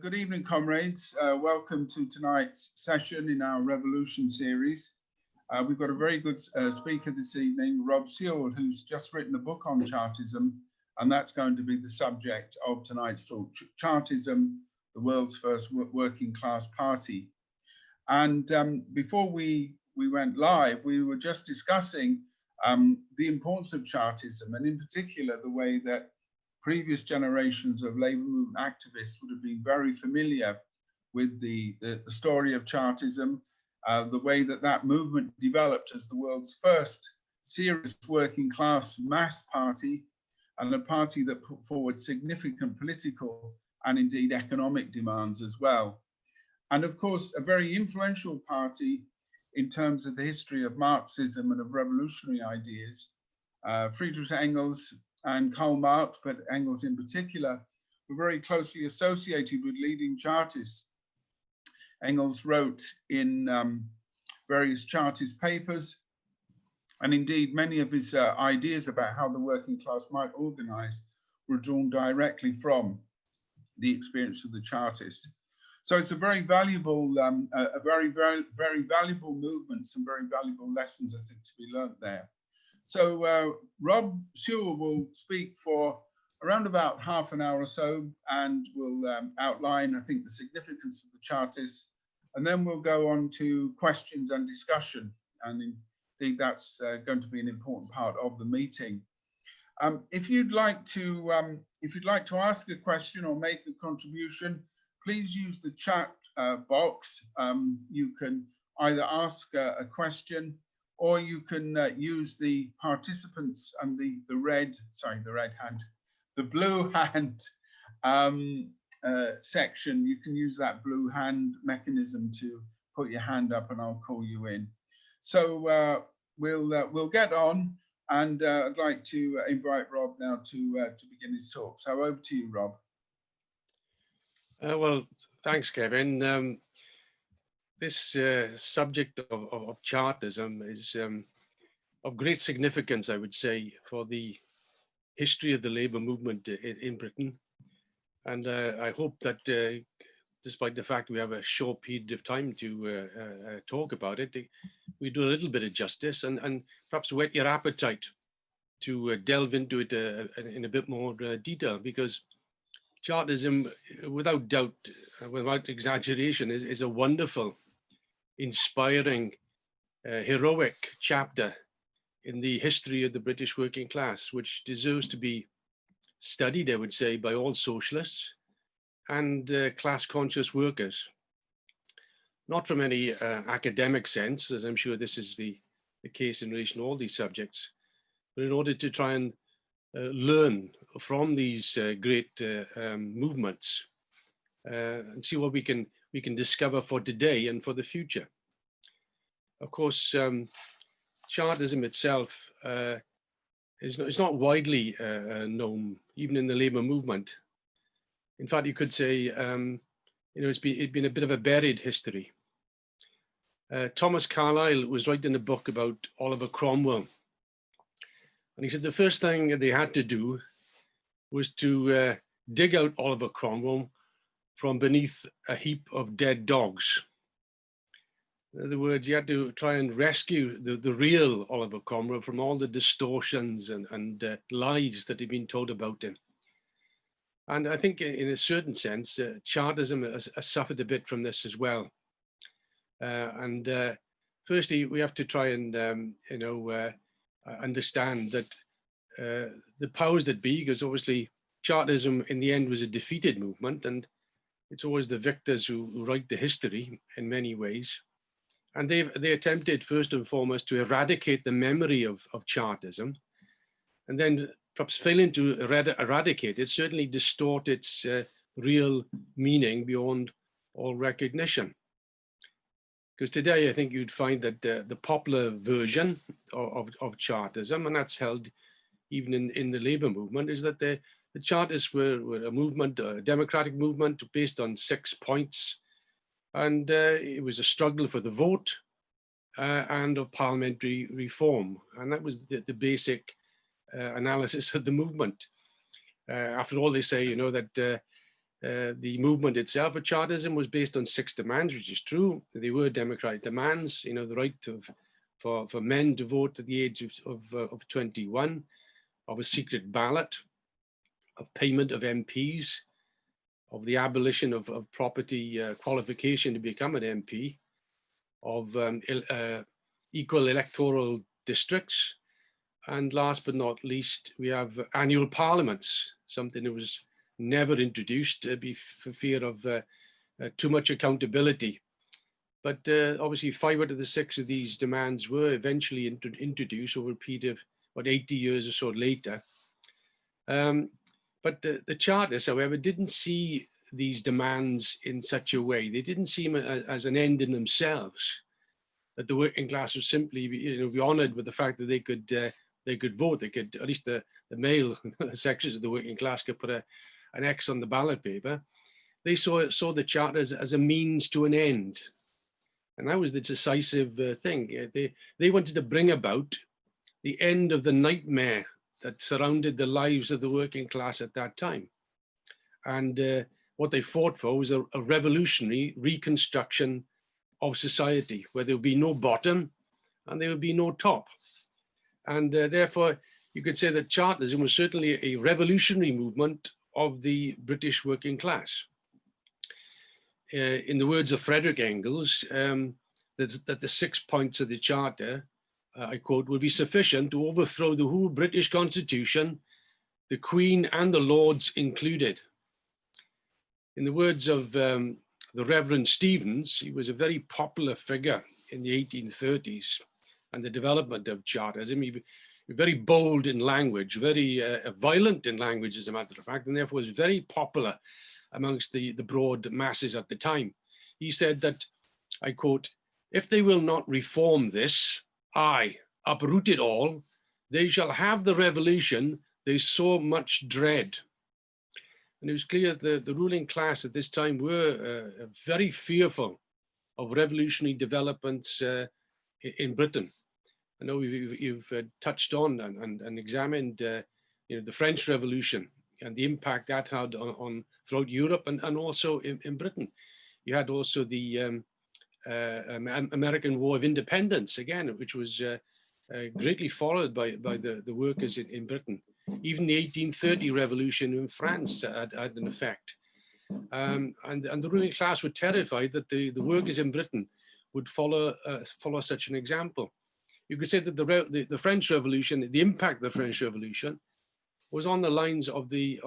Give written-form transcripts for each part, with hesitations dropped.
Good evening, comrades. Welcome to tonight's session in our Revolution series. We've got a very good speaker this evening, Rob Sewell, who's just written a book on Chartism, and that's going to be the subject of tonight's talk. Chartism, the world's first working class party. And before we went live, we were just discussing the importance of Chartism, and in particular, the way that previous generations of labour movement activists would have been very familiar with the story of Chartism, the way that that movement developed as the world's first serious working class mass party, and a party that put forward significant political and indeed economic demands as well. And of course, a very influential party in terms of the history of Marxism and of revolutionary ideas. Friedrich Engels and Karl Marx, but Engels in particular, were very closely associated with leading Chartists. Engels wrote in various Chartist papers, and indeed many of his ideas about how the working class might organize were drawn directly from the experience of the Chartists. So it's a very valuable, very valuable movement, some very valuable lessons, I think, to be learnt there. So Rob Sewell will speak for around about half an hour or so, and will outline, I think, the significance of the Chartists, and then we'll go on to questions and discussion. And indeed, that's going to be an important part of the meeting. If you'd like to ask a question or make a contribution, please use the chat box. You can either ask a question, or you can use the participants and the blue hand section. You can use that blue hand mechanism to put your hand up, and I'll call you in. So we'll get on, and I'd like to invite Rob now to begin his talk. So over to you, Rob. Well, thanks, Kevin. This subject of Chartism is of great significance, I would say, for the history of the labour movement in Britain. And I hope that despite the fact we have a short period of time to talk about it, we do a little bit of justice and perhaps whet your appetite to delve into it in a bit more detail, because Chartism, without doubt, without exaggeration, is a wonderful, inspiring, heroic chapter in the history of the British working class, which deserves to be studied, I would say, by all socialists and class-conscious workers. Not from any academic sense, as I'm sure this is the case in relation to all these subjects, but in order to try and learn from these great movements and see what we can discover for today and for the future. Of course, Chartism itself is not widely known, even in the labour movement. In fact, you could say it's been a bit of a buried history. Thomas Carlyle was writing a book about Oliver Cromwell, and he said the first thing they had to do was to dig out Oliver Cromwell from beneath a heap of dead dogs. In other words, you had to try and rescue the real Oliver Cromwell from all the distortions and lies that had been told about him. And I think in a certain sense, Chartism has suffered a bit from this as well. Firstly, we have to try and, understand that the powers that be, because obviously Chartism in the end was a defeated movement, and it's always the victors who write the history in many ways. And they attempted first and foremost to eradicate the memory of Chartism, and then perhaps failing to eradicate it, certainly distort its real meaning beyond all recognition. Because today I think you'd find that the popular version of Chartism, and that's held even in the labour movement, is that the Chartists were a movement, a democratic movement based on 6 points. And it was a struggle for the vote and of parliamentary reform. And that was the basic analysis of the movement. After all, they say, that The movement itself of Chartism was based on 6 demands, which is true. They were democratic demands, you know, the right for men to vote at the age of 21, of a secret ballot, of payment of MPs, of the abolition of property qualification to become an MP, of equal electoral districts, and last but not least, we have annual parliaments, something that was never introduced for fear of too much accountability. But obviously 5 out of the 6 of these demands were eventually introduced over a period of about 80 years or so later. But the Chartists, however, didn't see these demands in such a way. They didn't see them as an end in themselves, that the working class would simply be honoured with the fact that they could vote. They could, at least the male sections of the working class could put an X on the ballot paper. They saw the Charters as a means to an end. And that was the decisive thing. They wanted to bring about the end of the nightmare that surrounded the lives of the working class at that time. And what they fought for was a revolutionary reconstruction of society, where there would be no bottom and there would be no top. And therefore, you could say that Chartism was certainly a revolutionary movement of the British working class. In the words of Frederick Engels, that the 6 points of the Charter, I quote, will be sufficient to overthrow the whole British Constitution, the Queen and the Lords included. In the words of the Reverend Stevens, he was a very popular figure in the 1830s and the development of Chartism. He was very bold in language, very violent in language, as a matter of fact, and therefore was very popular amongst the broad masses at the time. He said that, I quote, "If they will not reform this, aye, uproot it all, they shall have the revolution they so much dread." And it was clear that the ruling class at this time were very fearful of revolutionary developments in Britain. I know you've touched on and examined the French Revolution and the impact that had on throughout Europe and also in Britain. You had also the American War of Independence, again, which was greatly followed by the workers in Britain. Even the 1830 revolution in France had an effect. And the ruling class were terrified that the workers in Britain would follow such an example. You could say that the French Revolution, the impact of the French Revolution, was on the lines of the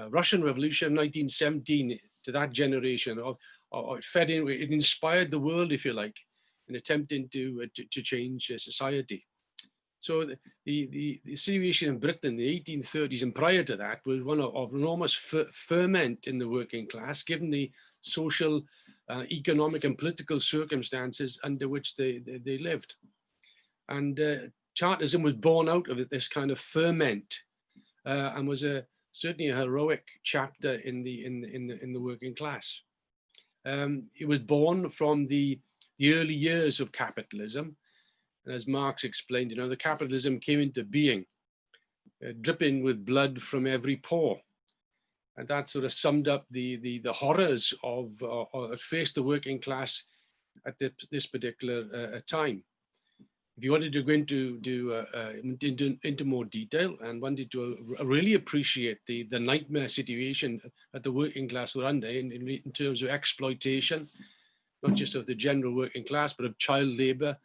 Russian Revolution of 1917 to that generation. It inspired the world, if you like, in attempting to change society. So the situation in Britain in the 1830s and prior to that was one of enormous ferment in the working class, given the social, economic and political circumstances under which they lived. And Chartism was born out of this kind of ferment and was certainly a heroic chapter in the working class. It was born from the early years of capitalism. And as Marx explained, the capitalism came into being, dripping with blood from every pore. And that sort of summed up the horrors of faced the working class at this particular time. If you wanted to go into more detail and wanted to really appreciate the nightmare situation that the working class were under in terms of exploitation, not just of the general working class, but of child labor,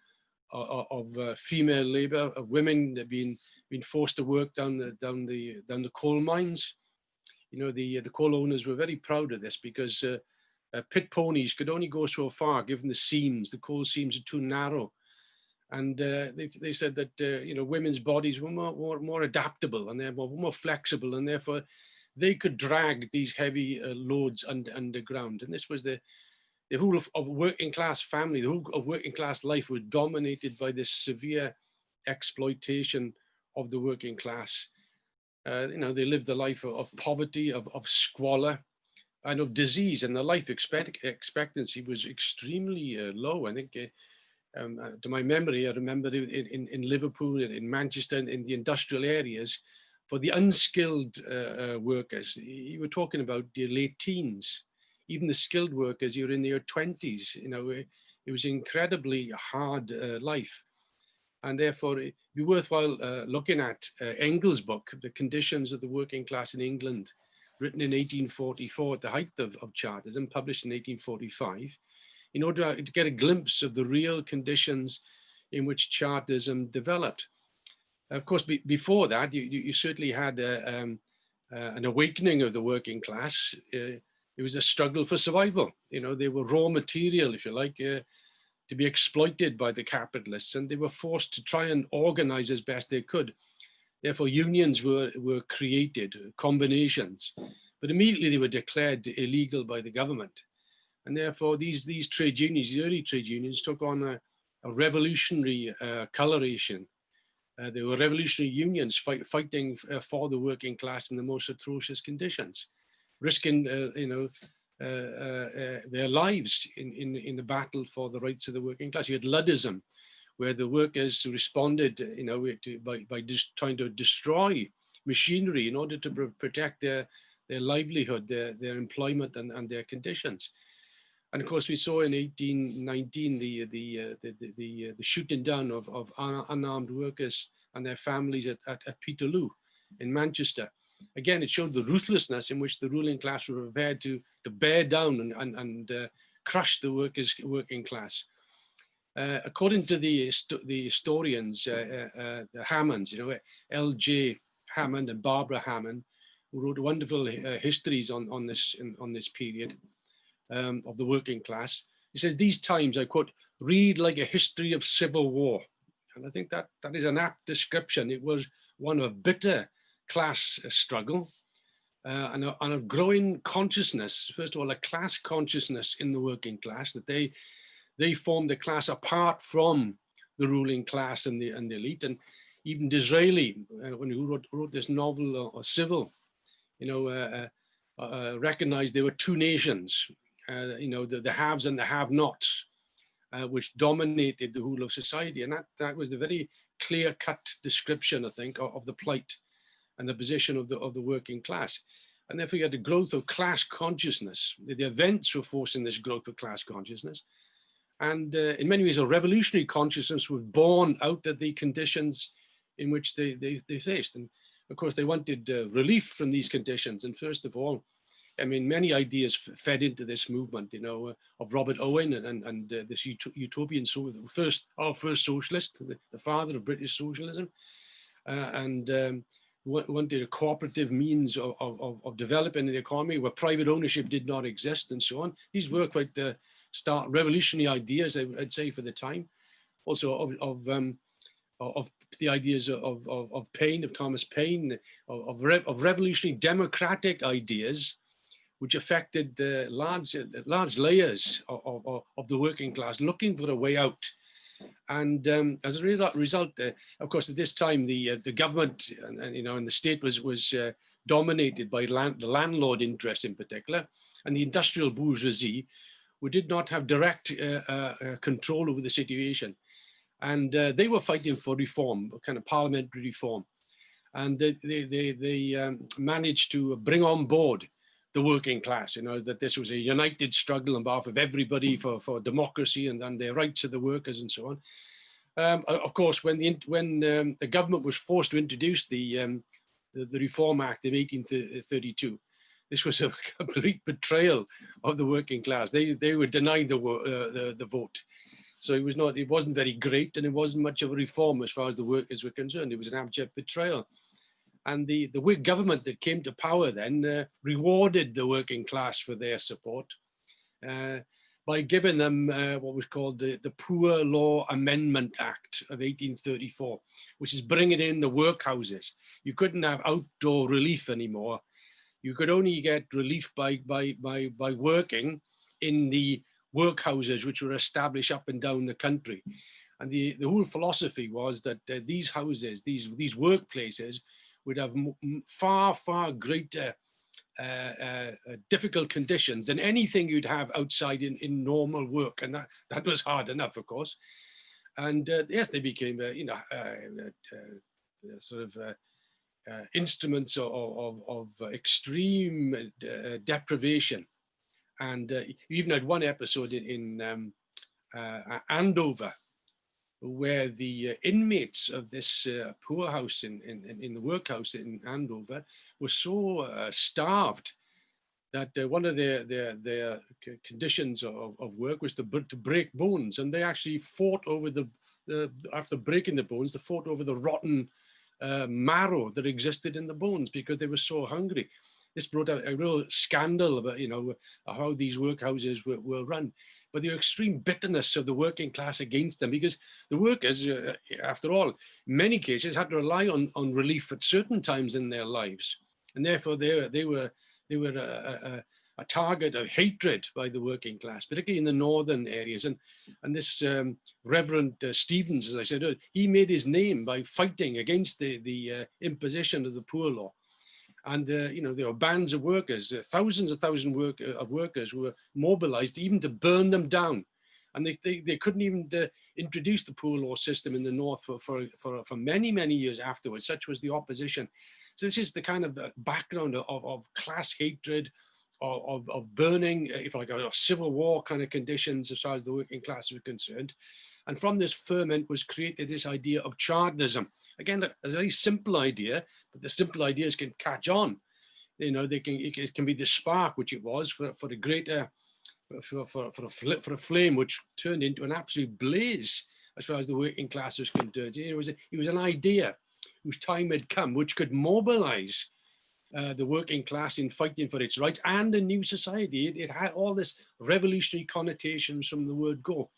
of female labor, of women being forced to work down the coal mines. The coal owners were very proud of this because pit ponies could only go so far given the coal seams are too narrow. And they said that women's bodies were more adaptable and they're more flexible, and therefore they could drag these heavy loads underground. And this was the whole of working class family, the whole of working class life was dominated by this severe exploitation of the working class. They lived the life of poverty, of squalor, and of disease, and the life expectancy was extremely low. I think, to my memory, I remember in Liverpool, in Manchester, in the industrial areas, for the unskilled workers, you were talking about your late teens. Even the skilled workers, you're in your 20s. You know, it was incredibly hard life. And therefore, it'd be worthwhile looking at Engels' book, The Conditions of the Working Class in England, written in 1844 at the height of Chartism, published in 1845, in order to get a glimpse of the real conditions in which Chartism developed. Of course, before that, you certainly had an awakening of the working class. It was a struggle for survival. You know, they were raw material, if you like, to be exploited by the capitalists, and they were forced to try and organize as best they could. Therefore, unions were created, combinations, but immediately they were declared illegal by the government. And therefore, these trade unions, the early trade unions, took on a revolutionary coloration. They were revolutionary unions fighting for the working class in the most atrocious conditions, risking, their lives in the battle for the rights of the working class. You had Luddism, where the workers responded, by just trying to destroy machinery in order to protect their livelihood, their employment, and their conditions. And of course, we saw in 1819 the shooting down of unarmed workers and their families at Peterloo in Manchester. Again, it showed the ruthlessness in which the ruling class were prepared to bear down and crush the working class. According to the historians, the Hammonds, L.J. Hammond and Barbara Hammond, who wrote wonderful histories on this period of the working class. He says, "These times," I quote, "read like a history of civil war." And I think that is an apt description. It was one of bitter class struggle and of growing consciousness. First of all, a class consciousness in the working class, that they formed a class apart from the ruling class and the elite. And even Disraeli, when he wrote this novel, Sewell, recognized there were two nations, the haves and the have-nots, which dominated the whole of society. And that was the very clear-cut description, I think, of the plight and the position of the working class. And therefore you had the growth of class consciousness. The events were forcing this growth of class consciousness. And in many ways, a revolutionary consciousness was born out of the conditions in which they faced. And of course, they wanted relief from these conditions. And first of all, I mean, many ideas fed into this movement, of Robert Owen and this utopian, our first socialist, the father of British socialism, and wanted a cooperative means of developing the economy where private ownership did not exist, and so on. These were quite start revolutionary ideas, I'd say, for the time. Also of the ideas of Paine, of Thomas Paine, of revolutionary democratic ideas, which affected the large layers of the working class looking for a way out. And as a result, of course, at this time, the government and the state was dominated by the landlord interests in particular, and the industrial bourgeoisie, who did not have direct control over the situation. And they were fighting for reform, kind of parliamentary reform. And they managed to bring on board the working class, that this was a united struggle on behalf of everybody for democracy and their rights of the workers and so on. Of course, when the government was forced to introduce the Reform Act of 1832, this was a complete betrayal of the working class. They were denied the vote. So it wasn't very great, and it wasn't much of a reform as far as the workers were concerned. It was an abject betrayal. And the Whig government that came to power then rewarded the working class for their support by giving them what was called the Poor Law Amendment Act of 1834, which is bringing in the workhouses. You couldn't have outdoor relief anymore. You could only get relief by working in the workhouses which were established up and down the country. And the whole philosophy was that these houses, these workplaces, would have far, far greater difficult conditions than anything you'd have outside in normal work. And that was hard enough, of course. And yes, they became, instruments of extreme deprivation. And you even had one episode in Andover, where the inmates of this poorhouse in the workhouse in Andover were so starved that one of their conditions of work was to break bones, and they actually fought over after breaking the bones, they fought over the rotten marrow that existed in the bones because they were so hungry. This brought out a real scandal about, how these workhouses were run. But the extreme bitterness of the working class against them, because the workers, after all, in many cases had to rely on relief at certain times in their lives. And therefore they were a target of hatred by the working class, particularly in the northern areas. And this Reverend Stevens, as I said earlier, he made his name by fighting against the imposition of the poor law. And there were bands of workers, thousands of workers who were mobilized even to burn them down. And they couldn't even introduce the poor law system in the North for many, many years afterwards. Such was the opposition. So this is the kind of background of class hatred, of burning, if like a civil war kind of conditions as far as the working class was concerned. And from this ferment was created this idea of Chartism. Again, a very simple idea, but the simple ideas can catch on. It can be the spark, which it was for a greater, for a flame, which turned into an absolute blaze as far as the working class was concerned. It was an idea whose time had come, which could mobilize the working class in fighting for its rights and a new society. It had all this revolutionary connotations from the word go.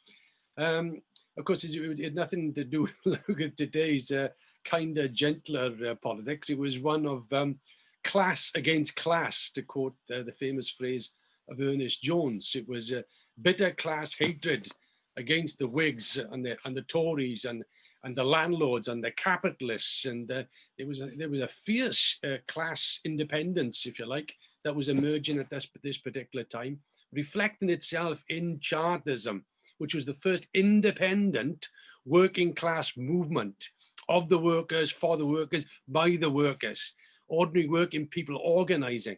Of course, it had nothing to do with today's kinder, gentler politics. It was one of class against class, to quote the famous phrase of Ernest Jones. It was bitter class hatred against the Whigs and the Tories and the landlords and the capitalists. And there was a fierce class independence, if you like, that was emerging at this particular time, reflecting itself in Chartism, which was the first independent working class movement of the workers, for the workers, by the workers, ordinary working people organizing.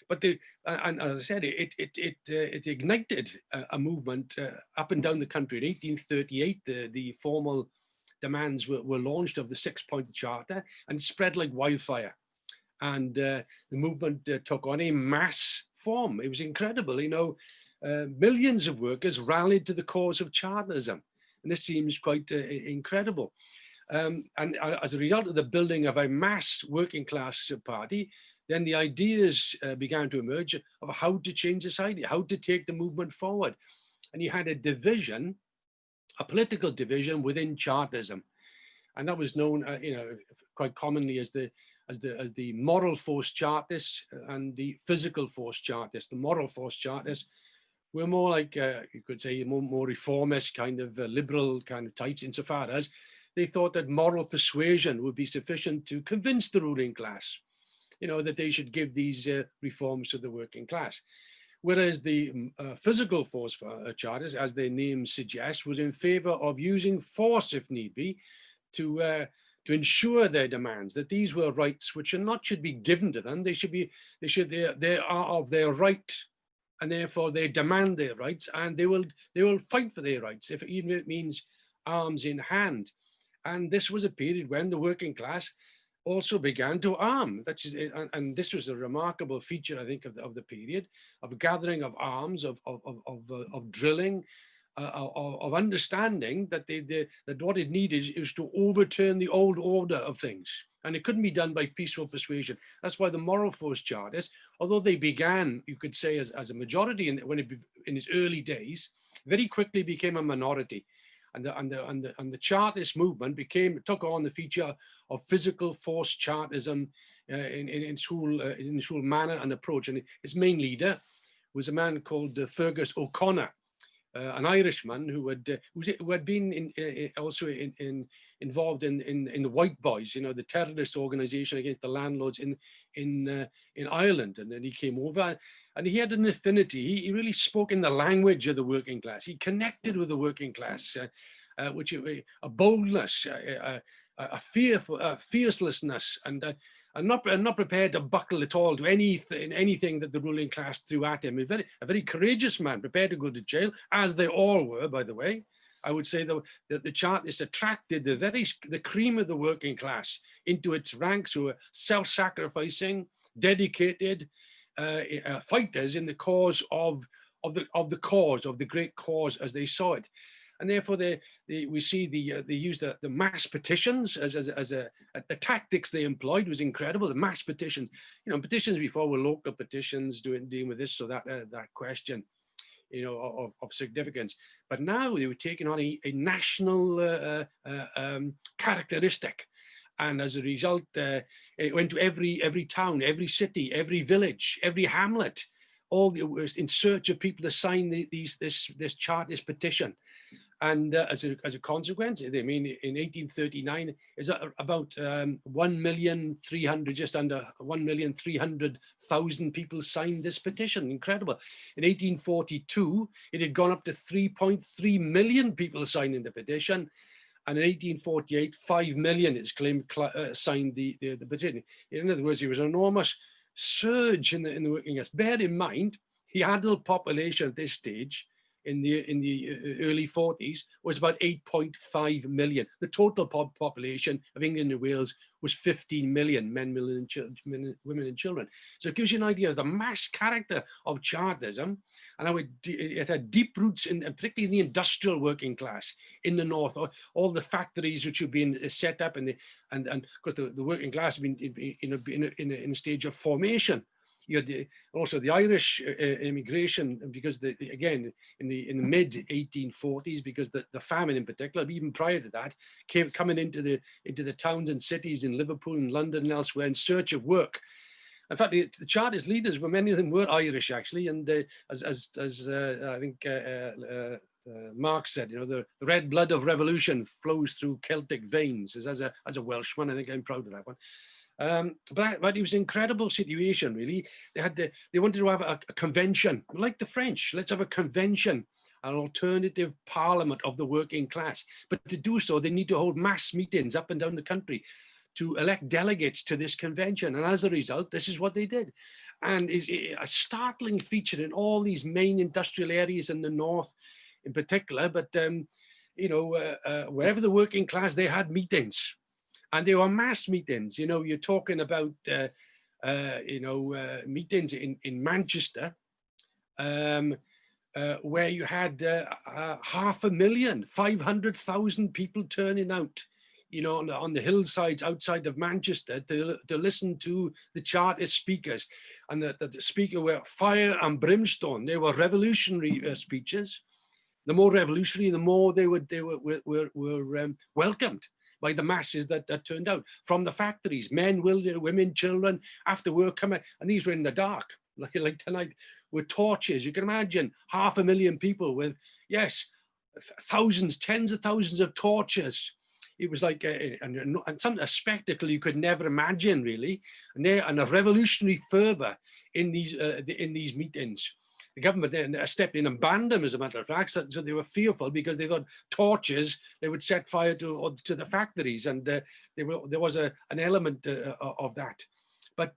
But and as I said, it ignited a movement up and down the country. In 1838, the formal demands were launched of the 6-point charter and spread like wildfire. And the movement took on a mass form. It was incredible, millions of workers rallied to the cause of Chartism. And this seems quite incredible. And as a result of the building of a mass working class party, then the ideas began to emerge of how to change society, how to take the movement forward. And you had a division, a political division within Chartism. And that was known, quite commonly as the moral force Chartists and the physical force Chartists. The moral force Chartists were more like, you could say, more reformist, kind of liberal kind of types, insofar as they thought that moral persuasion would be sufficient to convince the ruling class, that they should give these reforms to the working class. Whereas the physical force Chartists, as their name suggests, was in favor of using force, if need be, to ensure their demands, that these were rights which should be given to them. They are of their right, and therefore they demand their rights, and they will fight for their rights, even if it means arms in hand. And this was a period when the working class also began to arm. And this was a remarkable feature, I think, of the period, of gathering of arms, of drilling, of understanding that that what it needed is to overturn the old order of things. And it couldn't be done by peaceful persuasion. That's why the moral force Chartists, although they began, you could say, as a majority in its early days, very quickly became a minority. And the Chartist movement took on the feature of physical force Chartism in its whole manner and approach. And its main leader was a man called Fergus O'Connor, an Irishman who had been also involved in the White Boys, the terrorist organization against the landlords in Ireland. And then he came over, and he had an affinity. He really spoke in the language of the working class. He connected with the working class, which a boldness, a fiercelessness, and and not prepared to buckle at all to anything that the ruling class threw at him. A very courageous man, prepared to go to jail, as they all were, by the way. I would say that the Chartists attracted the cream of the working class into its ranks, who were self-sacrificing, dedicated fighters in the cause of the great cause as they saw it. And therefore, we see they used the mass petitions as the tactics they employed was incredible. The mass petitions, petitions before were local petitions dealing with this or that question, of significance. But now they were taking on a national characteristic. And as a result, it went to every town, every city, every village, every hamlet, all in search of people to sign this Chartist petition. And as a consequence, I mean, in 1839, is about 1,300,000, just under 1,300,000 people signed this petition. Incredible. In 1842, it had gone up to 3.3 million people signing the petition. And in 1848, 5 million, it's claimed, signed the petition. In other words, it was an enormous surge in the working class. Bear in mind, the adult population at this stage, in the early 40s, was about 8.5 million. The total population of England and Wales was 15 million, men, women and children. So it gives you an idea of the mass character of Chartism, and how it had deep roots in, particularly in the industrial working class in the north. All the factories which have been set up, and because the working class have been in a stage of formation. You had also the Irish immigration, because again in the mid 1840s, because the famine in particular, even prior to that, coming into the towns and cities in Liverpool and London and elsewhere in search of work. In fact, the Chartist leaders, many of them were Irish actually, and as I think Marx said, the red blood of revolution flows through Celtic veins. As a Welshman, I think I'm proud of that one. But it was an incredible situation, really. They wanted to have a convention, like the French. Let's have a convention, an alternative parliament of the working class. But to do so, they need to hold mass meetings up and down the country to elect delegates to this convention. And as a result, this is what they did. And it's a startling feature in all these main industrial areas in the north in particular. But, wherever the working class, they had meetings. And they were mass meetings. You're talking about, meetings in Manchester, where you had 500,000, 500,000 people turning out, on the hillsides outside of Manchester to listen to the Chartist speakers. And the speaker were fire and brimstone. They were revolutionary speeches. The more revolutionary, the more they were welcomed by the masses that turned out from the factories, men, women, children, after work coming, and these were in the dark, like tonight, with torches. You can imagine 500,000 people with, yes, thousands, tens of thousands of torches. It was like a spectacle you could never imagine, really, and a revolutionary fervor in these meetings. The government then stepped in and banned them, as a matter of fact. So they were fearful because they thought torches, they would set fire to the factories, and there was an element of that. But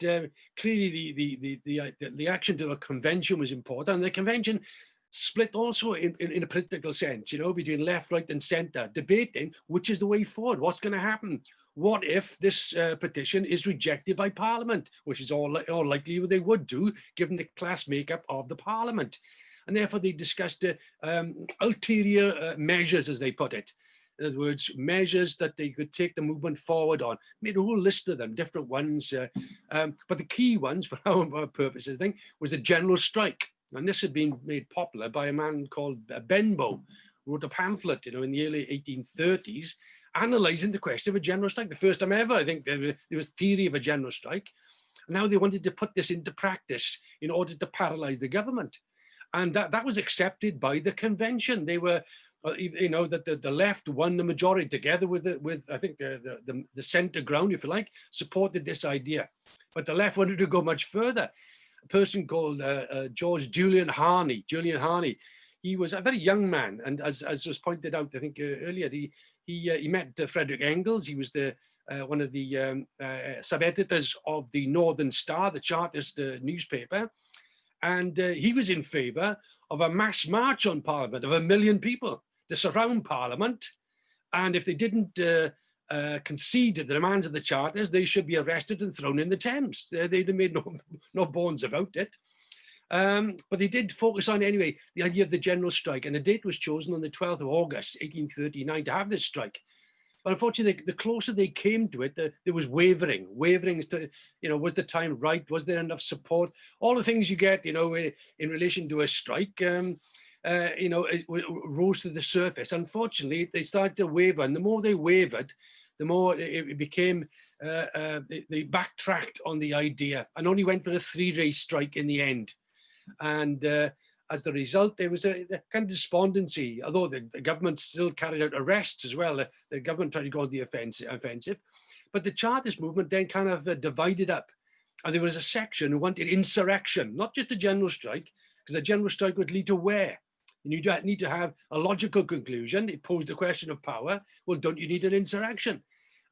clearly, the action to a convention was important, and the convention split also in a political sense, between left, right, and centre, debating which is the way forward. What's going to happen? What if this petition is rejected by Parliament, which is all likely they would do, given the class makeup of the Parliament? And therefore, they discussed ulterior measures, as they put it. In other words, measures that they could take the movement forward on. Made a whole list of them, different ones. But the key ones, for our purposes, I think, was a general strike. And this had been made popular by a man called Benbow, who wrote a pamphlet, in the early 1830s, analysing the question of a general strike. The first time ever, I think, there was theory of a general strike. Now they wanted to put this into practice in order to paralyse the government. And that was accepted by the convention. They were, that the left won the majority together with I think the centre ground, if you like, supported this idea. But the left wanted to go much further. A person called George Julian Harney. He was a very young man, and as was pointed out, I think earlier, he met Frederick Engels. He was the one of the sub-editors of the Northern Star, the Chartist newspaper, and he was in favour of a mass march on Parliament of 1 million people to surround Parliament, and if they didn't concede to the demands of the Charters, they should be arrested and thrown in the Thames. They'd made no bones about it. But they did focus on, anyway, the idea of the general strike, and the date was chosen on the 12th of August, 1839, to have this strike. But unfortunately, the closer they came to it, there was wavering as to, was the time right? Was there enough support? All the things you get, in relation to a strike, it rose to the surface. Unfortunately, they started to waver, and the more they wavered, the more it became, they backtracked on the idea and only went for a 3-day strike in the end. And as the result, there was a kind of despondency, although the government still carried out arrests as well. The government tried to go on the offensive. But the Chartist movement then kind of divided up. And there was a section who wanted insurrection, not just a general strike, because a general strike would lead to where? And you need to have a logical conclusion. It posed the question of power. Well, don't you need an insurrection?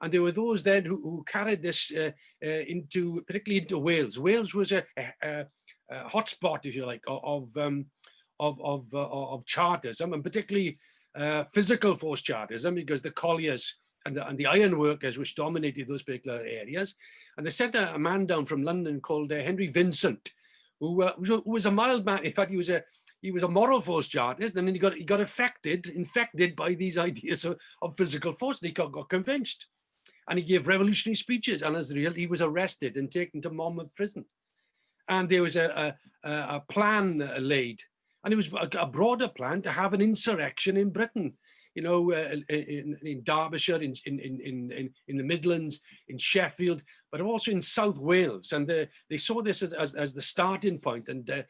And there were those then who carried this particularly into Wales. Wales was a hotspot, if you like, of Chartism, and particularly physical force Chartism, because the colliers and the iron workers, which dominated those particular areas. And they sent a man down from London called Henry Vincent, who was a mild man. In fact, he was a moral force Chartist, and then he got infected by these ideas of physical force, and he got convinced. And he gave revolutionary speeches, and as a result, he was arrested and taken to Monmouth prison. And there was a plan laid, and it was a broader plan to have an insurrection in Britain, in Derbyshire, in the Midlands, in Sheffield, but also in South Wales. And they saw this as the starting point. And there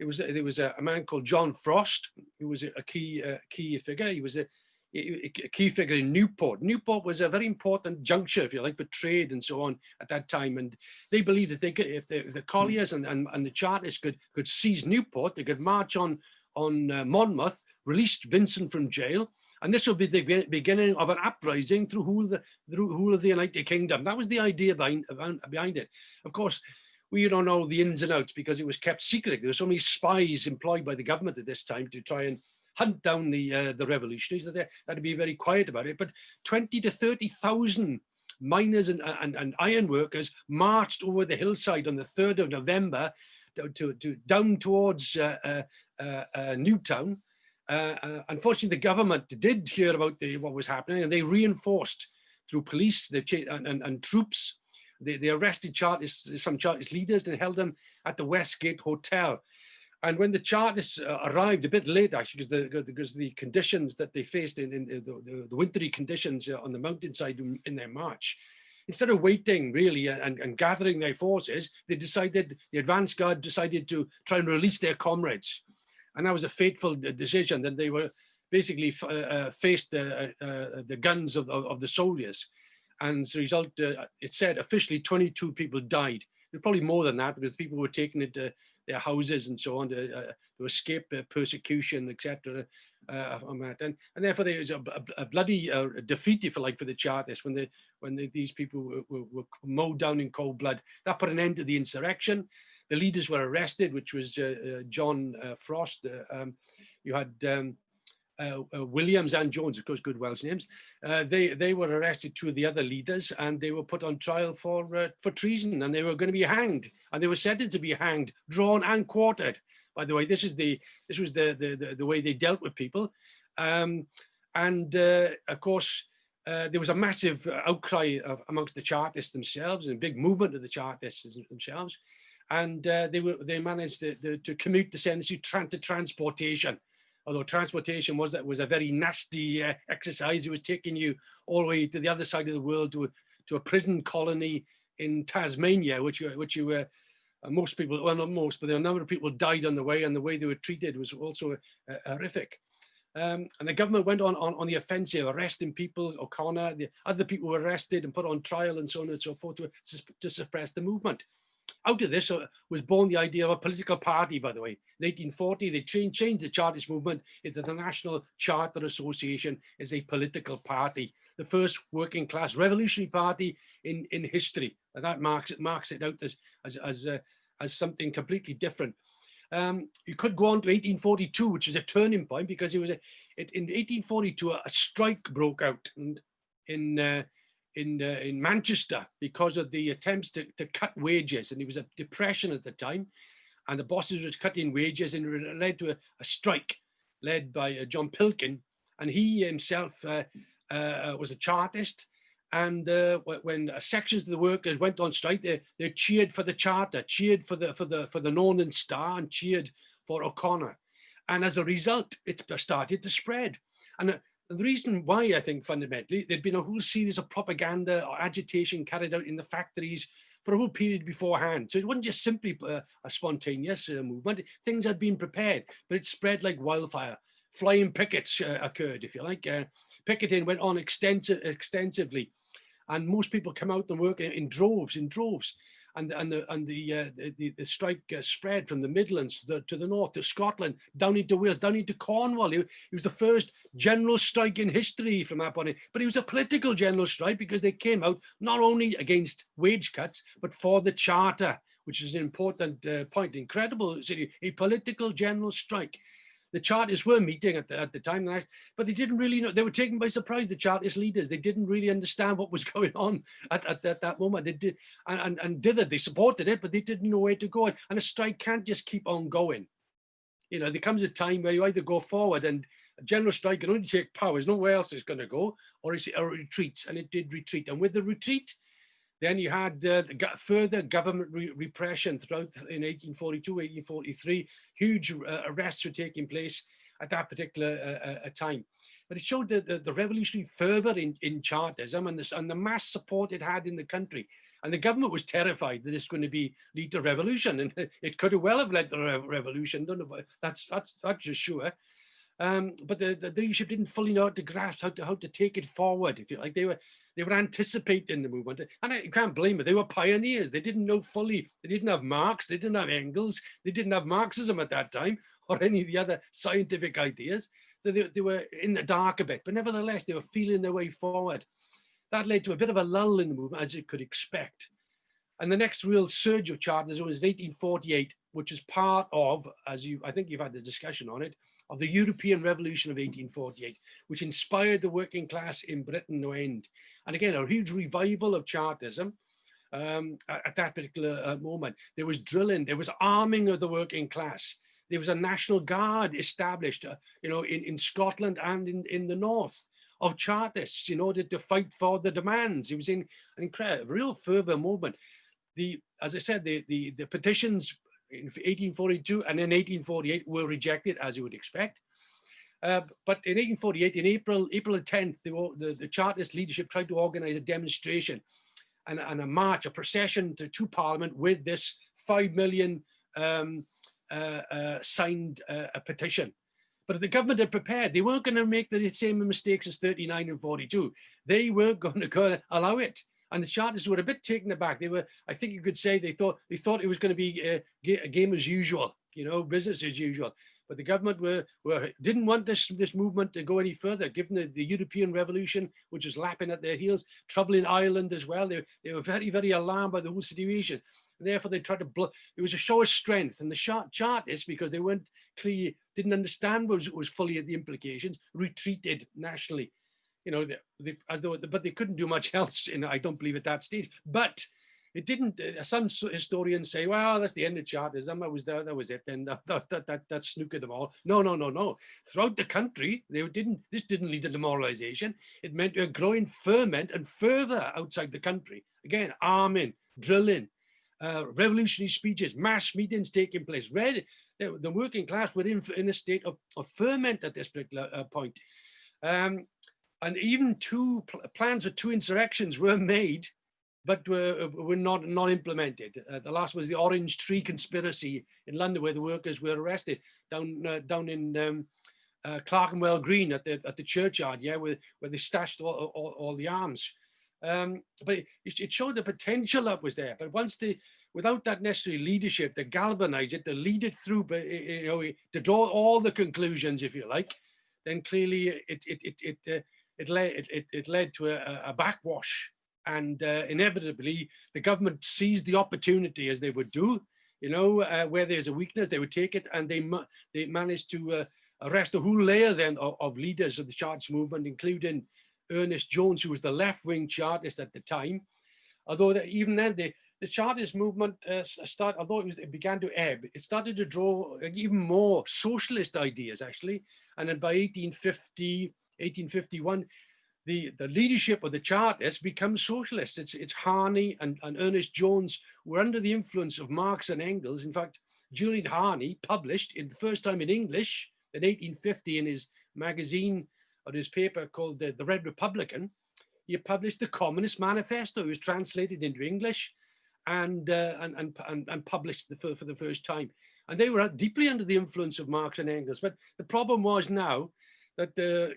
was a man called John Frost, who was a key figure. He was a key figure in Newport. Newport was a very important juncture, if you like, for trade and so on at that time. And they believed that they could, if the colliers and the Chartists could seize Newport, they could march on Monmouth, release Vincent from jail, and this would be the beginning of an uprising through whole of the United Kingdom. That was the idea behind it. Of course, we don't know the ins and outs because it was kept secret. There were so many spies employed by the government at this time to try and hunt down the revolutionaries that they had to be very quiet about it. But 20 to 30,000 miners and iron workers marched over the hillside on the 3rd of November down towards Newtown. Unfortunately, the government did hear about what was happening, and they reinforced through police and troops. They arrested some Chartist leaders and held them at the Westgate Hotel. And when the Chartists arrived a bit late, actually, because the conditions that they faced in the wintry conditions on the mountainside in their march, instead of waiting really and gathering their forces, the advance guard decided to try and release their comrades. And that was a fateful decision. That they were basically faced the guns of the soldiers. And as a result, it said officially 22 people died. There were probably more than that because people were taken into their houses and so on to escape persecution, etc. And therefore there was a bloody defeat, if you like, for the Chartists when these people were mowed down in cold blood. That put an end to the insurrection. The leaders were arrested, which was John Frost. You had Williams and Jones, of course, good Welsh names. They were arrested, two of the other leaders, and they were put on trial for treason, and they were going to be hanged, and they were sentenced to be hanged, drawn and quartered. By the way, this was the way they dealt with people, of course, there was a massive outcry amongst the Chartists themselves, and a big movement of the Chartists themselves, and they managed to commute the sentence to transportation. Although transportation was a very nasty exercise. It was taking you all the way to the other side of the world to a prison colony in Tasmania, which most people, well, not most, but there were a number of people died on the way, and the way they were treated was also horrific. And the government went on the offensive, arresting people. O'Connor, the other people were arrested and put on trial and so on and so forth to suppress the movement. Out of this was born the idea of a political party, by the way. In 1840, they changed the Chartist movement into the National Charter Association as a political party. the first working class revolutionary party in history. And that marks it out as something completely different. You could go on to 1842, which is a turning point, because in 1842 a strike broke out in Manchester because of the attempts to cut wages, and there was a depression at the time, and the bosses were cutting wages, and it led to a strike led by John Pilkin, and he himself was a Chartist. And when sections of the workers went on strike, they cheered for the Charter, cheered for the Northern Star, and cheered for O'Connor. And as a result, it started to spread. And the reason why, I think, fundamentally, there'd been a whole series of propaganda or agitation carried out in the factories for a whole period beforehand. So it wasn't just simply a spontaneous movement. Things had been prepared, but it spread like wildfire. Flying pickets occurred, if you like. Picketing went on extensively, and most people come out and work in droves. And the strike spread from the Midlands to the north, to Scotland, down into Wales, down into Cornwall. It was the first general strike in history from that point. But it was a political general strike, because they came out not only against wage cuts, but for the Charter, which is an important point. Incredible, a political general strike. The Chartists were meeting at the time, but they didn't really know. They were taken by surprise, the Chartist leaders. They didn't really understand what was going on at that moment. They did, and they supported it, but they didn't know where to go. And a strike can't just keep on going. You know, there comes a time where you either go forward, and a general strike can only take power. There's nowhere else it's going to go, or it retreats, and it did retreat. And with the retreat, then you had further government repression throughout in 1842, 1843. Huge arrests were taking place at that particular time. But it showed the revolutionary fervor in Chartism and the mass support it had in the country. And the government was terrified that it's going to lead to revolution. And it could have well have led to a revolution. Don't know, that's just sure. But the leadership didn't fully know how to grasp how to take it forward, if you like. They were anticipating the movement, and you can't blame them. They were pioneers. They didn't know fully. They didn't have Marx. They didn't have Engels. They didn't have Marxism at that time, or any of the other scientific ideas. So they were in the dark a bit, but nevertheless, they were feeling their way forward. That led to a bit of a lull in the movement, as you could expect. And the next real surge of Chartism was in 1848, which is part of, I think you've had the discussion on it, of the European Revolution of 1848, which inspired the working class in Britain to end. And again, a huge revival of Chartism at that particular moment. There was drilling, there was arming of the working class. There was a national guard established, in Scotland and in the north, of Chartists in order to fight for the demands. It was an incredible, real fervor movement. As I said, the petitions in 1842 and in 1848 were rejected, as you would expect. But in 1848, in April the 10th, the Chartist leadership tried to organize a demonstration and a march, a procession to Parliament with this 5 million signed petition. But the government had prepared. They weren't going to make the same mistakes as 39 and 42. They weren't going to allow it. And the Chartists were a bit taken aback. They were, I think you could say, they thought it was going to be a game as usual, business as usual. But the government didn't want this movement to go any further, given the European Revolution, which was lapping at their heels, trouble in Ireland as well. They were very, very alarmed by the whole situation. And therefore, they tried to it was a show of strength. And the Chartists, because they weren't clear, didn't understand what was fully the implications, retreated nationally. But they couldn't do much else. I don't believe at that stage. But it didn't. Some historians say, "Well, that's the end of Chartism. That was it. Then that snookered them all." No. Throughout the country, this didn't lead to demoralization. It meant a growing ferment and further outside the country. Again, arming, drilling, revolutionary speeches, mass meetings taking place. The working class were in a state of ferment at this particular point. And even plans for two insurrections were made, but were not implemented. The last was the Orange Tree Conspiracy in London, where the workers were arrested down in Clerkenwell Green at the churchyard, where they stashed all the arms. But it showed the potential that was there. But without that necessary leadership to galvanize it, to lead it through, to draw all the conclusions, if you like, then clearly it it led to a backwash, and inevitably the government seized the opportunity, as they would do. Where there's a weakness, they would take it, and they managed to arrest a whole layer then of leaders of the Chartist movement, including Ernest Jones, who was the left-wing Chartist at the time. Although even then, the Chartist movement although it began to ebb, it started to draw even more socialist ideas, actually. And then by 1850, 1851, the leadership of the Chartists becomes socialists. It's Harney and Ernest Jones were under the influence of Marx and Engels. In fact, Julian Harney published the first time in English in 1850 in his magazine or his paper called the Red Republican. He published the Communist Manifesto. It was translated into English and published for the first time. And they were deeply under the influence of Marx and Engels. But the problem was now that the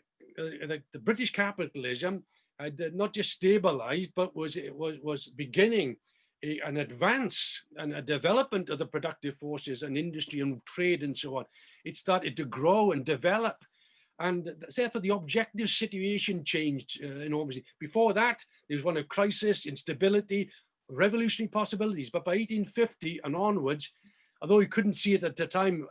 British capitalism had not just stabilized, but was beginning an advance and a development of the productive forces and industry and trade and so on. It started to grow and develop. And therefore, the objective situation changed enormously. Before that, there was one of crisis, instability, revolutionary possibilities. But by 1850 and onwards, although we couldn't see it at the time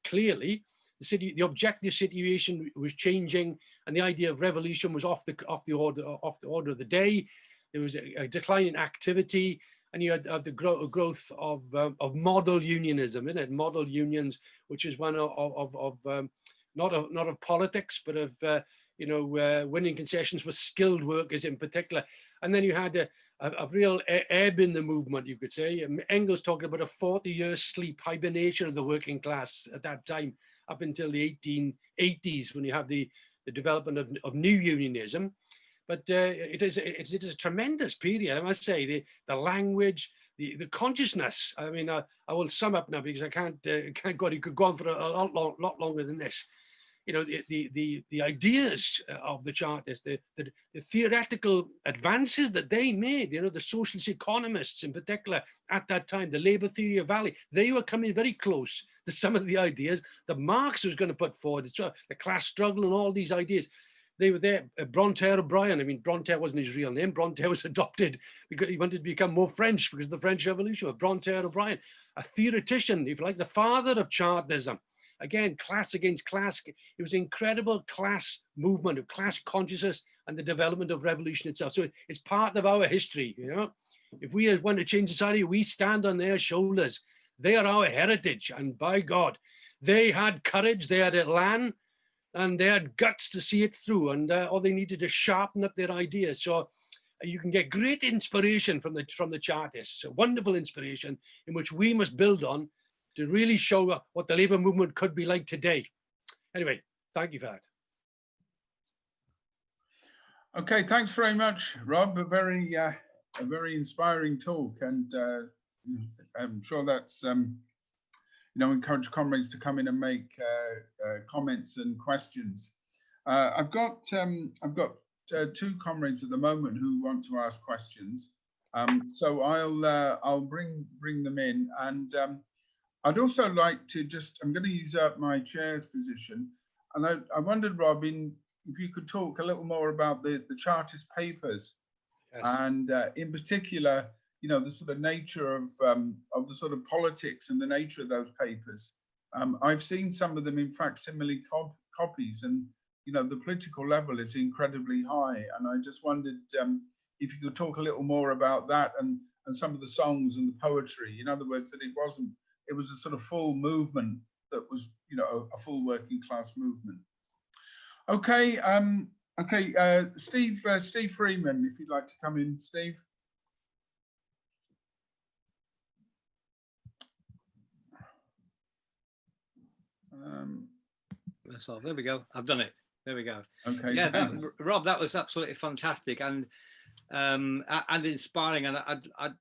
clearly, the objective situation was changing, and the idea of revolution was off the order of the day. There was a decline in activity, and you had the growth of model unionism, isn't it? Model unions, which is one of not of politics, but of winning concessions for skilled workers in particular. And then you had a real ebb in the movement, you could say. Engels talking about a 40-year sleep, hibernation of the working class at that time, up until the 1880s, when you have the development of new unionism. But it is a tremendous period, I must say. The language, the consciousness. I mean, I will sum up now because I can't go. It could go on for a lot longer than this. The ideas of the Chartists, the theoretical advances that they made, the socialist economists in particular at that time, the labor theory of value, they were coming very close to some of the ideas that Marx was going to put forward. The class struggle and all these ideas. They were there. Bronte O'Brien, I mean, Bronte wasn't his real name. Bronte was adopted because he wanted to become more French because of the French Revolution. Bronte O'Brien, a theoretician, if you like, the father of Chartism. Again, class against class. It was an incredible class movement of class consciousness and the development of revolution itself. So it's part of our history, If we want to change society, we stand on their shoulders. They are our heritage. And by God, they had courage, they had elan, and they had guts to see it through. And all they needed to sharpen up their ideas. So you can get great inspiration from the Chartists, a wonderful inspiration in which we must build on to really show what the labor movement could be like today. Anyway, thank you for that. Okay, thanks very much, Rob. A very inspiring talk, and I'm sure that's encourage comrades to come in and make comments and questions. I've got two comrades at the moment who want to ask questions, so I'll bring them in, and I'd also like to I'm going to use up my chair's position, and I wondered, Robin, if you could talk a little more about the Chartist papers, yes. And in particular, the sort of nature of the sort of politics and the nature of those papers. I've seen some of them in facsimile copies, and the political level is incredibly high. And I just wondered if you could talk a little more about that and some of the songs and the poetry. In other words, that it was a sort of full movement that was, a full working class movement. Okay, Steve Freeman, if you'd like to come in, Steve. So there we go. I've done it. There we go. Okay. Yeah, Rob, that was absolutely fantastic and inspiring. And I'd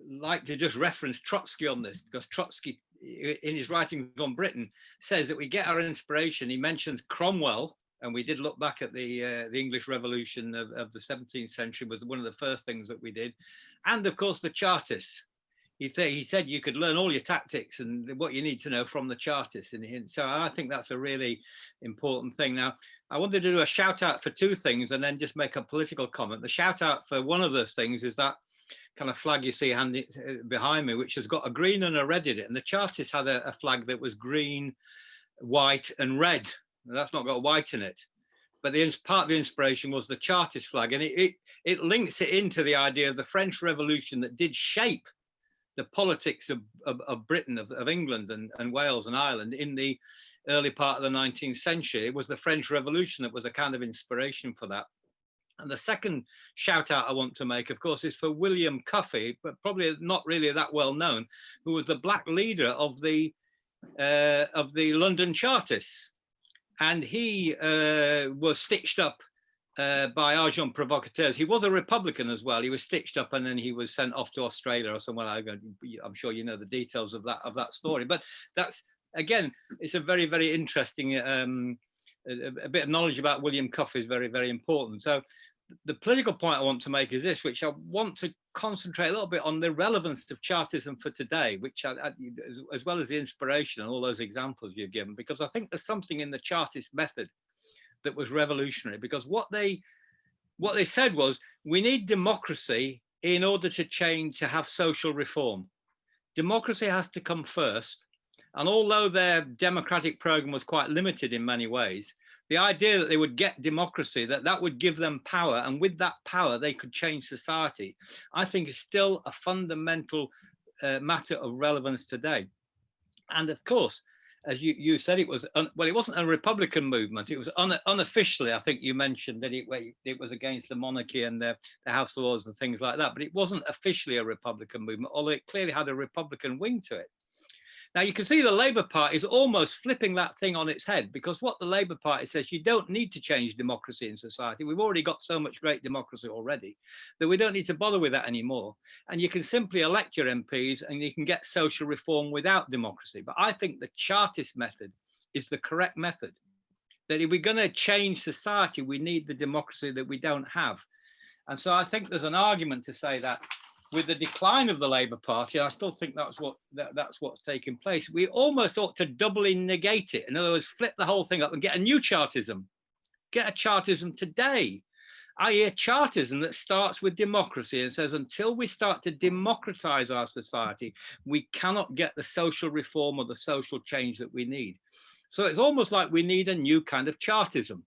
like to just reference Trotsky on this, because Trotsky, in his writings on Britain, says that we get our inspiration. He mentions Cromwell, and we did look back at the English Revolution of the 17th century was one of the first things that we did, and of course the Chartists. he said you could learn all your tactics and what you need to know from the Chartists. And so I think that's a really important thing. Now, I wanted to do a shout out for two things and then just make a political comment. The shout out for one of those things is that kind of flag you see behind me, which has got a green and a red in it. And the Chartists had a flag that was green, white and red. That's not got white in it. But part of the inspiration was the Chartist flag. And it links it into the idea of the French Revolution that did shape the politics of Britain, of England and Wales and Ireland in the early part of the 19th century. It was the French Revolution that was a kind of inspiration for that. And the second shout out I want to make, of course, is for William Cuffy, but probably not really that well known, who was the black leader of the London Chartists. And he was stitched up by agents provocateurs. He was a Republican as well. He was stitched up and then he was sent off to Australia or somewhere. I'm sure you know the details of that story. But that's, again, it's a very, very interesting, a bit of knowledge about William Cuffy is very, very important. So the political point I want to make is this, which I want to concentrate a little bit on the relevance of Chartism for today, which as well as the inspiration and all those examples you've given, because I think there's something in the Chartist method that was revolutionary, because what they said was, we need democracy in order to have social reform. Democracy has to come first. And although their democratic program was quite limited in many ways, the idea that they would get democracy, that would give them power, and with that power they could change society, I think is still a fundamental matter of relevance today. And of course, as you said, it was well, it wasn't a Republican movement. It was unofficially, I think you mentioned that it was against the monarchy and the House Laws and things like that, but it wasn't officially a Republican movement, although it clearly had a Republican wing to it. Now, you can see the Labour Party is almost flipping that thing on its head, because what the Labour Party says, you don't need to change democracy in society. We've already got so much great democracy already that we don't need to bother with that anymore. And you can simply elect your MPs and you can get social reform without democracy. But I think the Chartist method is the correct method. That if we're going to change society, we need the democracy that we don't have. And so I think there's an argument to say that with the decline of the Labour Party, I still think that's what's taking place. We almost ought to doubly negate it. In other words, flip the whole thing up and get a new Chartism. Get a Chartism today, i.e. a Chartism that starts with democracy and says, until we start to democratize our society, we cannot get the social reform or the social change that we need. So it's almost like we need a new kind of Chartism.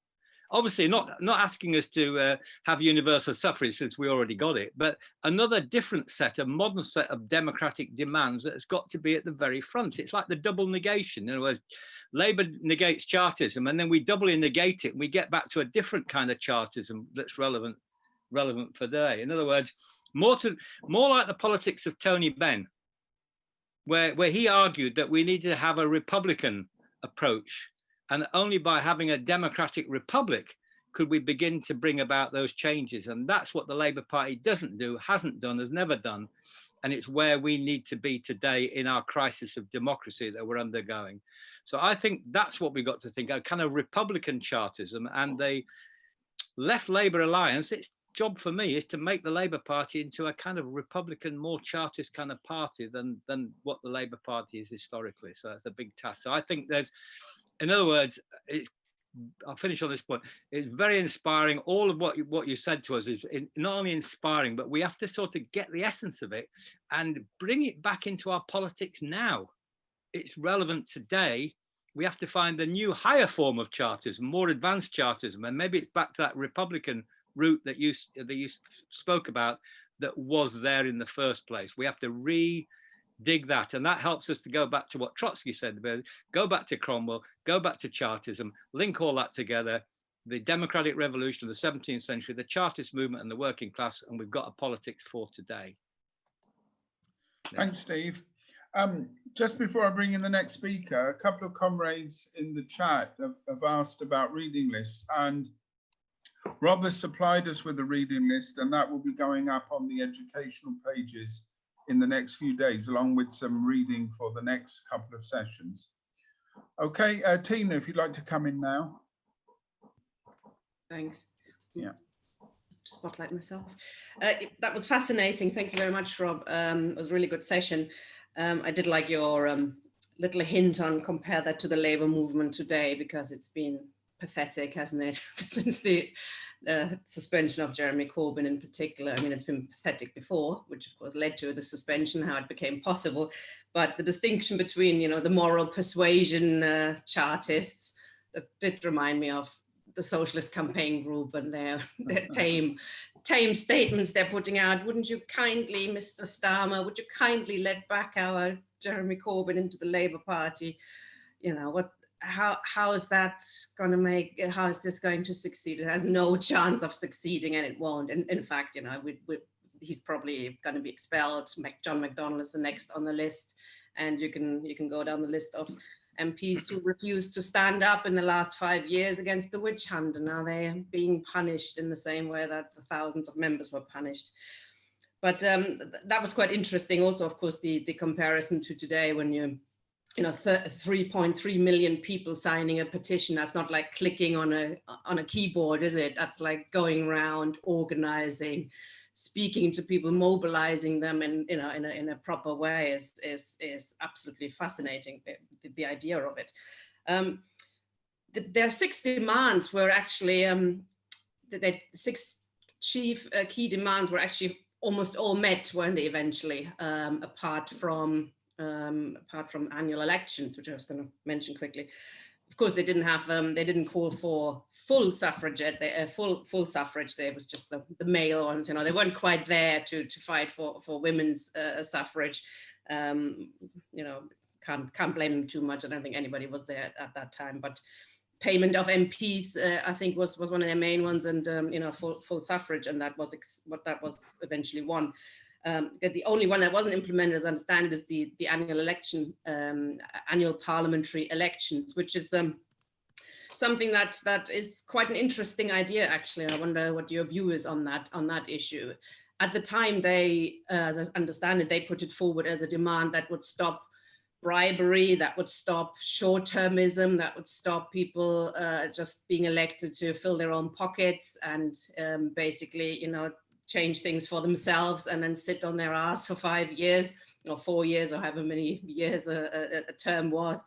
Obviously not asking us to have universal suffrage, since we already got it, but another different set, a modern set of democratic demands that has got to be at the very front. It's like the double negation. In other words, Labour negates Chartism and then we doubly negate it and we get back to a different kind of Chartism that's relevant for today. In other words, more like the politics of Tony Benn, where he argued that we need to have a Republican approach. And only by having a democratic republic could we begin to bring about those changes. And that's what the Labour Party doesn't do, hasn't done, has never done. And it's where we need to be today in our crisis of democracy that we're undergoing. So I think that's what we got to think, a kind of Republican Chartism. And the Left Labour Alliance, its job for me is to make the Labour Party into a kind of Republican, more Chartist kind of party than what the Labour Party is historically. So it's a big task. So I think there's, in other words, I'll finish on this point. It's very inspiring. All of what you said to us is not only inspiring, but we have to sort of get the essence of it and bring it back into our politics now. It's relevant today. We have to find a new, higher form of Chartism, more advanced Chartism, and maybe it's back to that Republican route that you spoke about that was there in the first place. We have to dig that, and that helps us to go back to what Trotsky said, go back to Cromwell, go back to Chartism, link all that together, the democratic revolution of the 17th century, the Chartist movement and the working class, and we've got a politics for today. Thanks, Steve. Just before I bring in the next speaker, a couple of comrades in the chat have asked about reading lists, and Rob has supplied us with a reading list, and that will be going up on the educational pages in the next few days, along with some reading for the next couple of sessions. Okay, Tina, if you'd like to come in now. Thanks. Yeah. spotlight myself. That was fascinating. Thank you very much, Rob. It was a really good session. I did like your little hint on compare that to the labor movement today, because it's been pathetic, hasn't it? Since the suspension of Jeremy Corbyn in particular. I mean, it's been pathetic before, which of course led to the suspension, how it became possible. But the distinction between, you know, the moral persuasion Chartists, that did remind me of the Socialist Campaign Group and their tame statements they're putting out. Wouldn't you kindly, Mr. Starmer, would you kindly let back our Jeremy Corbyn into the Labour Party? You know, what? How is that going to make? How is this going to succeed? It has no chance of succeeding, and it won't. And in fact, you know, he's probably going to be expelled. John McDonnell is the next on the list, and you can go down the list of MPs who refused to stand up in the last 5 years against the witch hunt, and now they're being punished in the same way that the thousands of members were punished. But that was quite interesting. Also, of course, the comparison to today, when you know 3.3 million people signing a petition. That's not like clicking on a keyboard, is it? That's like going around, organizing, speaking to people, mobilizing them, and you know, in a proper way is absolutely fascinating. The idea of it. Their 6 demands were actually the 6 chief key demands were actually almost all met, weren't they? Eventually, apart from annual elections, which I was going to mention quickly. Of course, they didn't call for full suffragette, full suffrage. There was just the male ones. You know, they weren't quite there to fight for women's suffrage. You know, can't blame them too much. I don't think anybody was there at that time. But payment of MPs, I think, was one of their main ones, and you know, full suffrage, and that was what that was eventually won. The only one that wasn't implemented, as I understand it, is the annual election, annual parliamentary elections, which is something that is quite an interesting idea, actually. I wonder what your view is on that issue. At the time, they, as I understand it, they put it forward as a demand that would stop bribery, that would stop short-termism, that would stop people just being elected to fill their own pockets and basically, you know, change things for themselves and then sit on their ass for 5 years or 4 years or however many years a term was,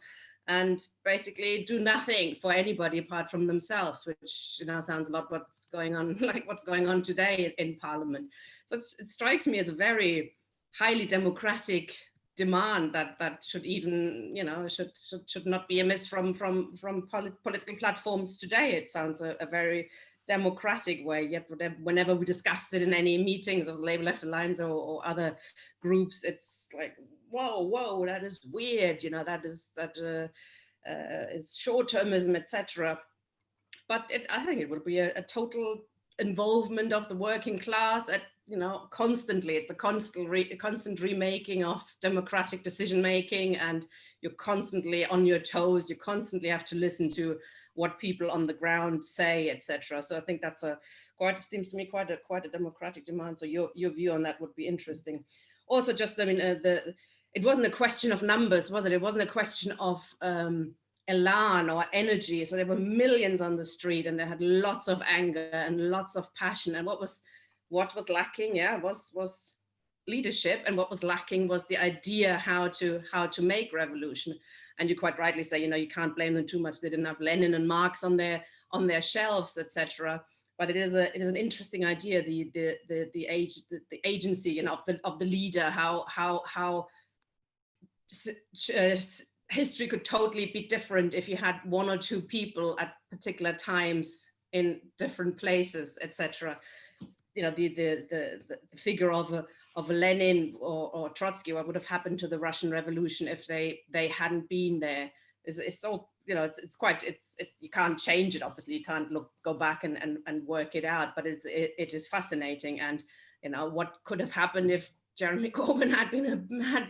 and basically do nothing for anybody apart from themselves, which, you know, sounds a lot what's going on, like what's going on today in Parliament. So it strikes me as a very highly democratic demand that should even, you know, should not be amiss from political platforms today. It sounds a very democratic way, yet whenever we discussed it in any meetings of the Labour Left Alliance or other groups, it's like, whoa, that is weird, you know, that is short-termism, etc. But I think it would be a total involvement of the working class at, you know, constantly. It's a constant remaking of democratic decision making, and you're constantly on your toes. You constantly have to listen to what people on the ground say, etc. So I think that's seems to me quite a democratic demand. So your view on that would be interesting. Also, just, I mean, it wasn't a question of numbers, was it? It wasn't a question of elan or energy. So there were millions on the street, and they had lots of anger and lots of passion. And what was lacking, was leadership, and what was lacking was the idea how to make revolution. And you quite rightly say, you know, you can't blame them too much. They didn't have Lenin and Marx on their shelves, etc. But it is an interesting idea, the agency, you know, of the leader, how history could totally be different if you had 1 or 2 people at particular times in different places, etc. You know, the figure of a Lenin or Trotsky, what would have happened to the Russian Revolution if they hadn't been there, is so, you know, it's you can't change it, obviously. You can't go back and work it out, but it is fascinating. And, you know, what could have happened if Jeremy Corbyn had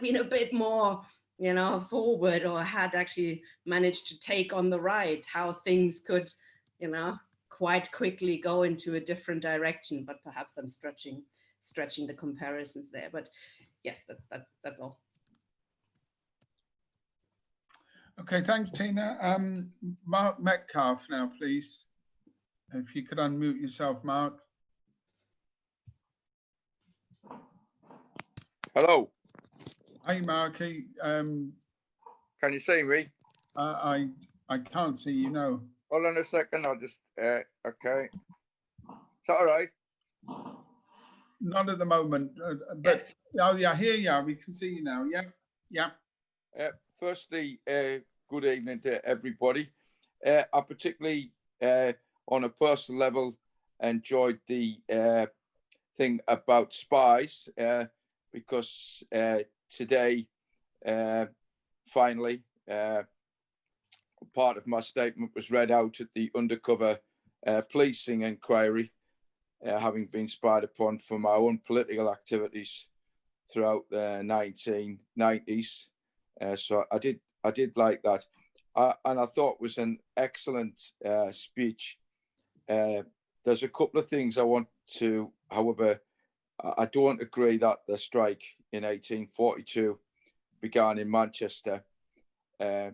been a bit more, you know, forward, or had actually managed to take on the right, how things could, you know, quite quickly go into a different direction. But perhaps I'm stretching the comparisons there. But yes, that's all. Okay, thanks, Tina. Mark Metcalf now, please. If you could unmute yourself, Mark. Hello, Hey, Marky. can you see me? I can't see you. No. Hold on a second, I'll just, okay. Is that all right? Not at the moment, but oh yeah, here you are. We can see you now. Yeah, yeah. Firstly, good evening to everybody. I particularly, on a personal level, enjoyed the thing about spies because today, finally, part of my statement was read out at the undercover policing inquiry, having been spied upon for my own political activities throughout the 1990s. So I did like that, and I thought it was an excellent speech. There's a couple of things I want to, however, I don't agree that the strike in 1842 began in Manchester. The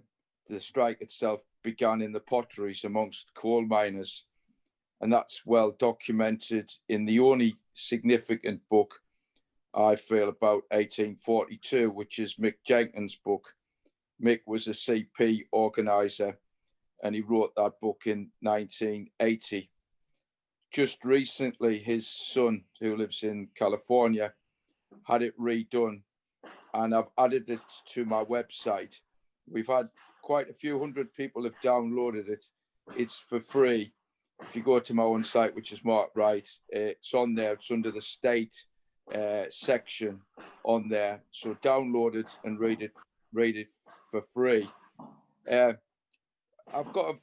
strike itself began in the potteries amongst coal miners, and that's well documented in the only significant book I feel about 1842, which is Mick Jenkins' book. Mick was a CP organizer, and he wrote that book in 1980. Just recently, his son, who lives in California, had it redone, and I've added it to my website. We've had quite a few hundred people have downloaded it. It's for free. If you go to my own site, which is marked right, it's on there. It's under the state section on there. So download it and read it for free. I've got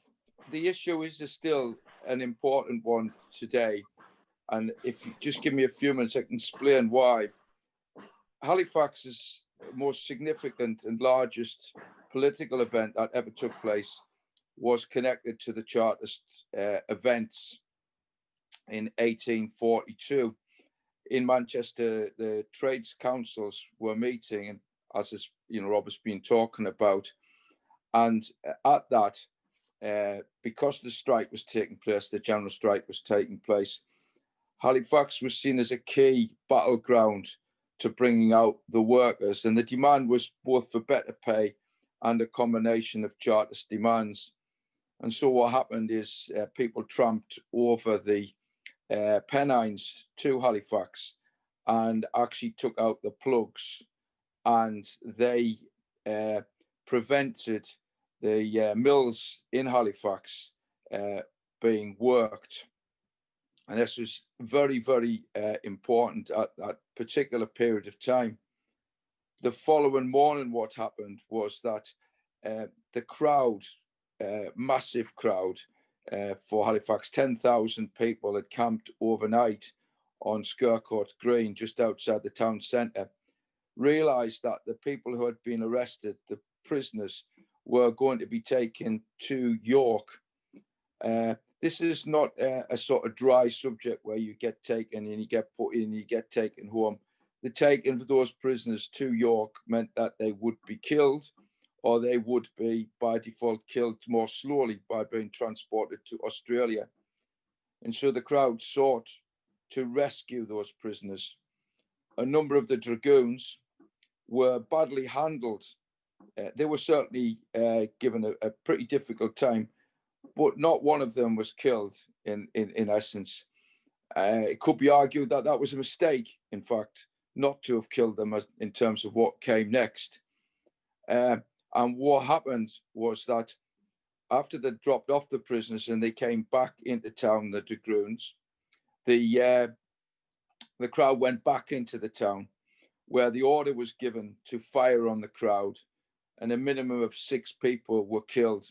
the issue is still an important one today, and if you just give me a few minutes, I can explain why. Halifax's most significant and largest political event that ever took place was connected to the Chartist events in 1842. In Manchester, the trades councils were meeting, and as is, Rob has been talking about, and at that, because the strike was taking place, the general strike was taking place, Halifax was seen as a key battleground to bringing out the workers, and the demand was both for better pay and a combination of Chartist demands. And so what happened is people tramped over the Pennines to Halifax and actually took out the plugs, and they prevented the mills in Halifax being worked. And this was very, very important at that particular period of time. The following morning, what happened was that the crowd, massive crowd for Halifax, 10,000 people had camped overnight on Skircourt Green, just outside the town centre, realised that the people who had been arrested, the prisoners, were going to be taken to York. This is not a sort of dry subject where you get taken and you get put in, you get taken home. The taking of those prisoners to York meant that they would be killed, or they would be by default killed more slowly by being transported to Australia. And so the crowd sought to rescue those prisoners. A number of the dragoons were badly handled. They were certainly given a pretty difficult time, but not one of them was killed in essence. It could be argued that that was a mistake, in fact, not to have killed them in terms of what came next. And what happened was that after they dropped off the prisoners and they came back into town, the dragoons, the crowd went back into the town, where the order was given to fire on the crowd, and a minimum of 6 people were killed.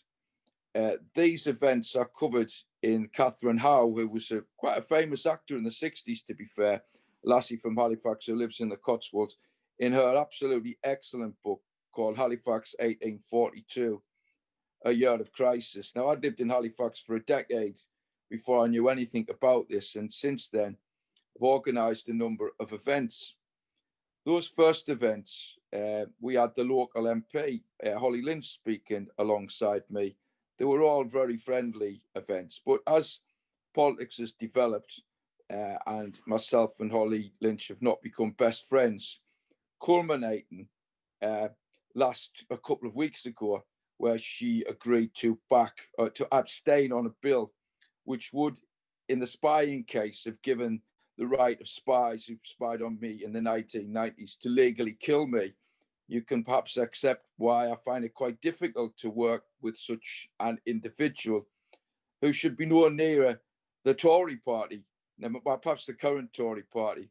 These events are covered in Catherine Howe, who was quite a famous actor in the 60s, to be fair, lassie from Halifax who lives in the Cotswolds, in her absolutely excellent book called Halifax 1842, A Year of Crisis. Now, I'd lived in Halifax for a decade before I knew anything about this, and since then, I've organised a number of events. Those first events, we had the local MP, Holly Lynch, speaking alongside me. They were all very friendly events, but as politics has developed and myself and Holly Lynch have not become best friends, culminating a couple of weeks ago, where she agreed to abstain on a bill, which would, in the spying case, have given the right of spies who spied on me in the 1990s to legally kill me. You can perhaps accept why I find it quite difficult to work with such an individual who should be no nearer the Tory party, perhaps the current Tory party,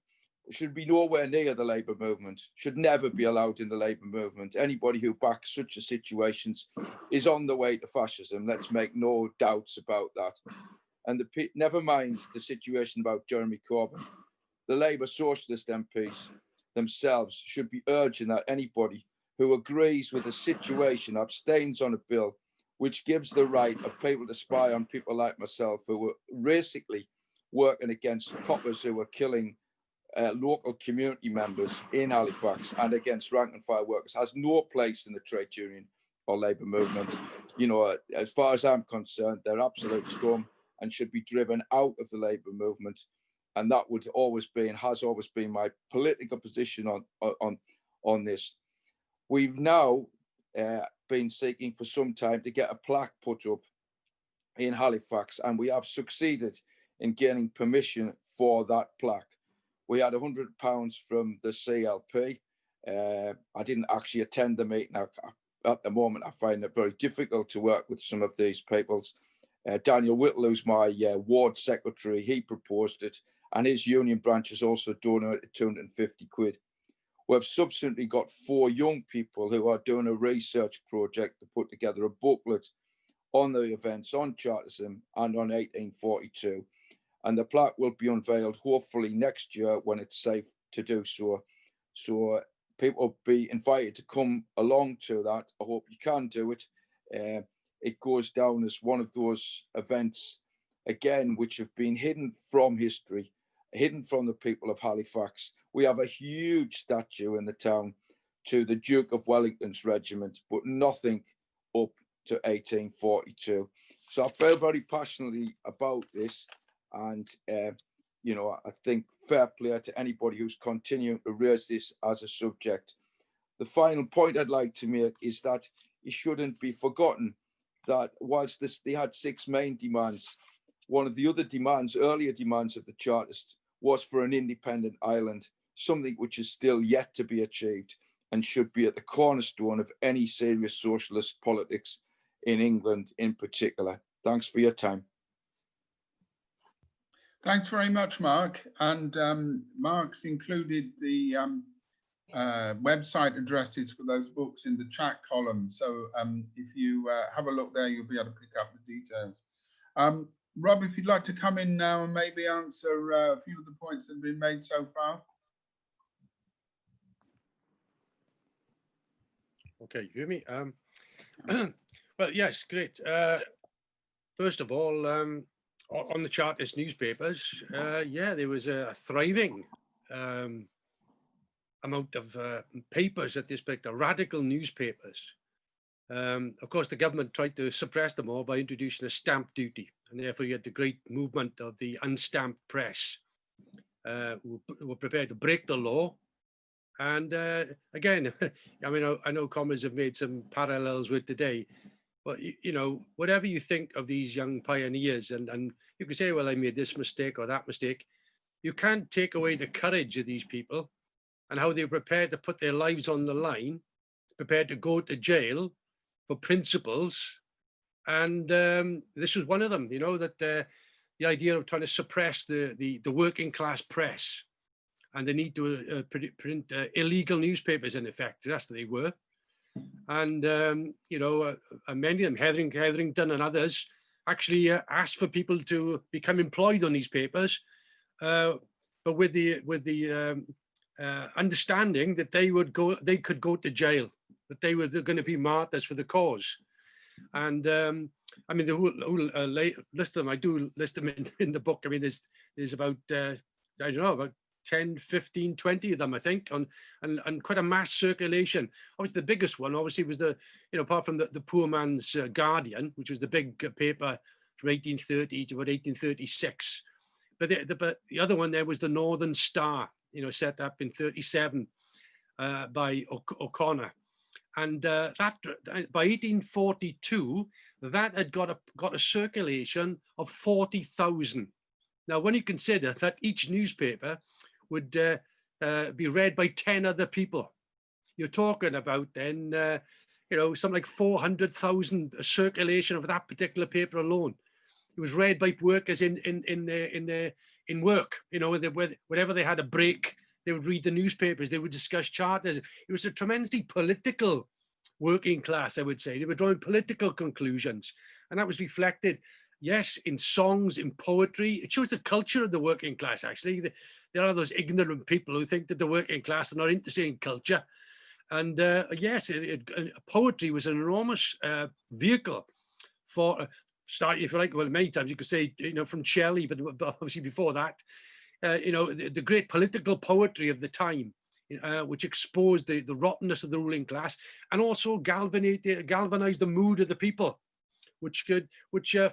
should be nowhere near the Labour movement, should never be allowed in the Labour movement. Anybody who backs such a situation is on the way to fascism. Let's make no doubts about that. And never mind the situation about Jeremy Corbyn. The Labour Socialist MPs themselves should be urging that anybody who agrees with the situation abstains on a bill which gives the right of people to spy on people like myself, who were basically working against coppers who were killing local community members in Halifax and against rank and file workers, has no place in the trade union or Labour movement. You know, as far as I'm concerned, they're absolute scum and should be driven out of the Labour movement. And that would always be and has always been my political position on this. We've now been seeking for some time to get a plaque put up in Halifax, and we have succeeded in gaining permission for that plaque. We had £100 from the CLP. I didn't actually attend the meeting. At the moment, I find it very difficult to work with some of these peoples. Daniel Whittle, who's my ward secretary, he proposed it, and his union branch has also donated 250 quid. We've subsequently got 4 young people who are doing a research project to put together a booklet on the events on Chartism and on 1842. And the plaque will be unveiled hopefully next year when it's safe to do so. So people will be invited to come along to that. I hope you can do it. It goes down as one of those events, again, which have been hidden from history, hidden from the people of Halifax. We have a huge statue in the town to the Duke of Wellington's regiment, but nothing up to 1842. So I feel very passionately about this. And, you know, I think fair play to anybody who's continuing to raise this as a subject. The final point I'd like to make is that it shouldn't be forgotten that whilst they had 6 main demands, one of the other demands, earlier demands of the Chartists, was for an independent Ireland, something which is still yet to be achieved and should be at the cornerstone of any serious socialist politics in England in particular. Thanks for your time. Thanks very much, Mark. And Mark's included the website addresses for those books in the chat column. So if you have a look there, you'll be able to pick up the details. Rob, if you'd like to come in now and maybe answer a few of the points that have been made so far. Okay, you hear me? Well, yes, great. First of all, on the Chartist newspapers, yeah, there was a thriving amount of papers at this point, the radical newspapers. Of course, the government tried to suppress them all by introducing a stamp duty, and therefore you had the great movement of the unstamped press, who were prepared to break the law. And again, I mean, I know comrades have made some parallels with today, but you know, whatever you think of these young pioneers, and you can say, well, I made this mistake or that mistake, you can't take away the courage of these people and how they're prepared to put their lives on the line, prepared to go to jail for principles. And this was one of them, you know, that the idea of trying to suppress the working class press and the need to print illegal newspapers, in effect. That's what they were. And, you know, many of them, Hetherington and others, actually asked for people to become employed on these papers, but with the understanding that they could go to jail, that they were going to be martyrs for the cause. And I mean, the whole list of them, I do list them in the book. I mean, there's about, I don't know, about 10, 15, 20 of them, I think, and quite a mass circulation. Obviously, the biggest one, obviously, was the, you know, apart from the Poor Man's Guardian, which was the big paper from 1830 to about 1836. But the other one there was the Northern Star, you know, set up in 37. by O'Connor. And that by 1842, that had got a circulation of 40,000. Now, when you consider that each newspaper would be read by 10 other people, you're talking about then, something like 400,000 circulation of that particular paper alone. It was read by workers in work, whenever they had a break, they would read the newspapers, they would discuss charters. It was a tremendously political working class, I would say. They were drawing political conclusions, and that was reflected, yes, in songs, in poetry. It shows the culture of the working class, actually. There are those ignorant people who think that the working class are not interested in culture. And yes, poetry was an enormous vehicle for, starting, if you like, well, many times you could say, from Shelley, but obviously before that, the great political poetry of the time, which exposed the rottenness of the ruling class, and also galvanized the mood of the people, which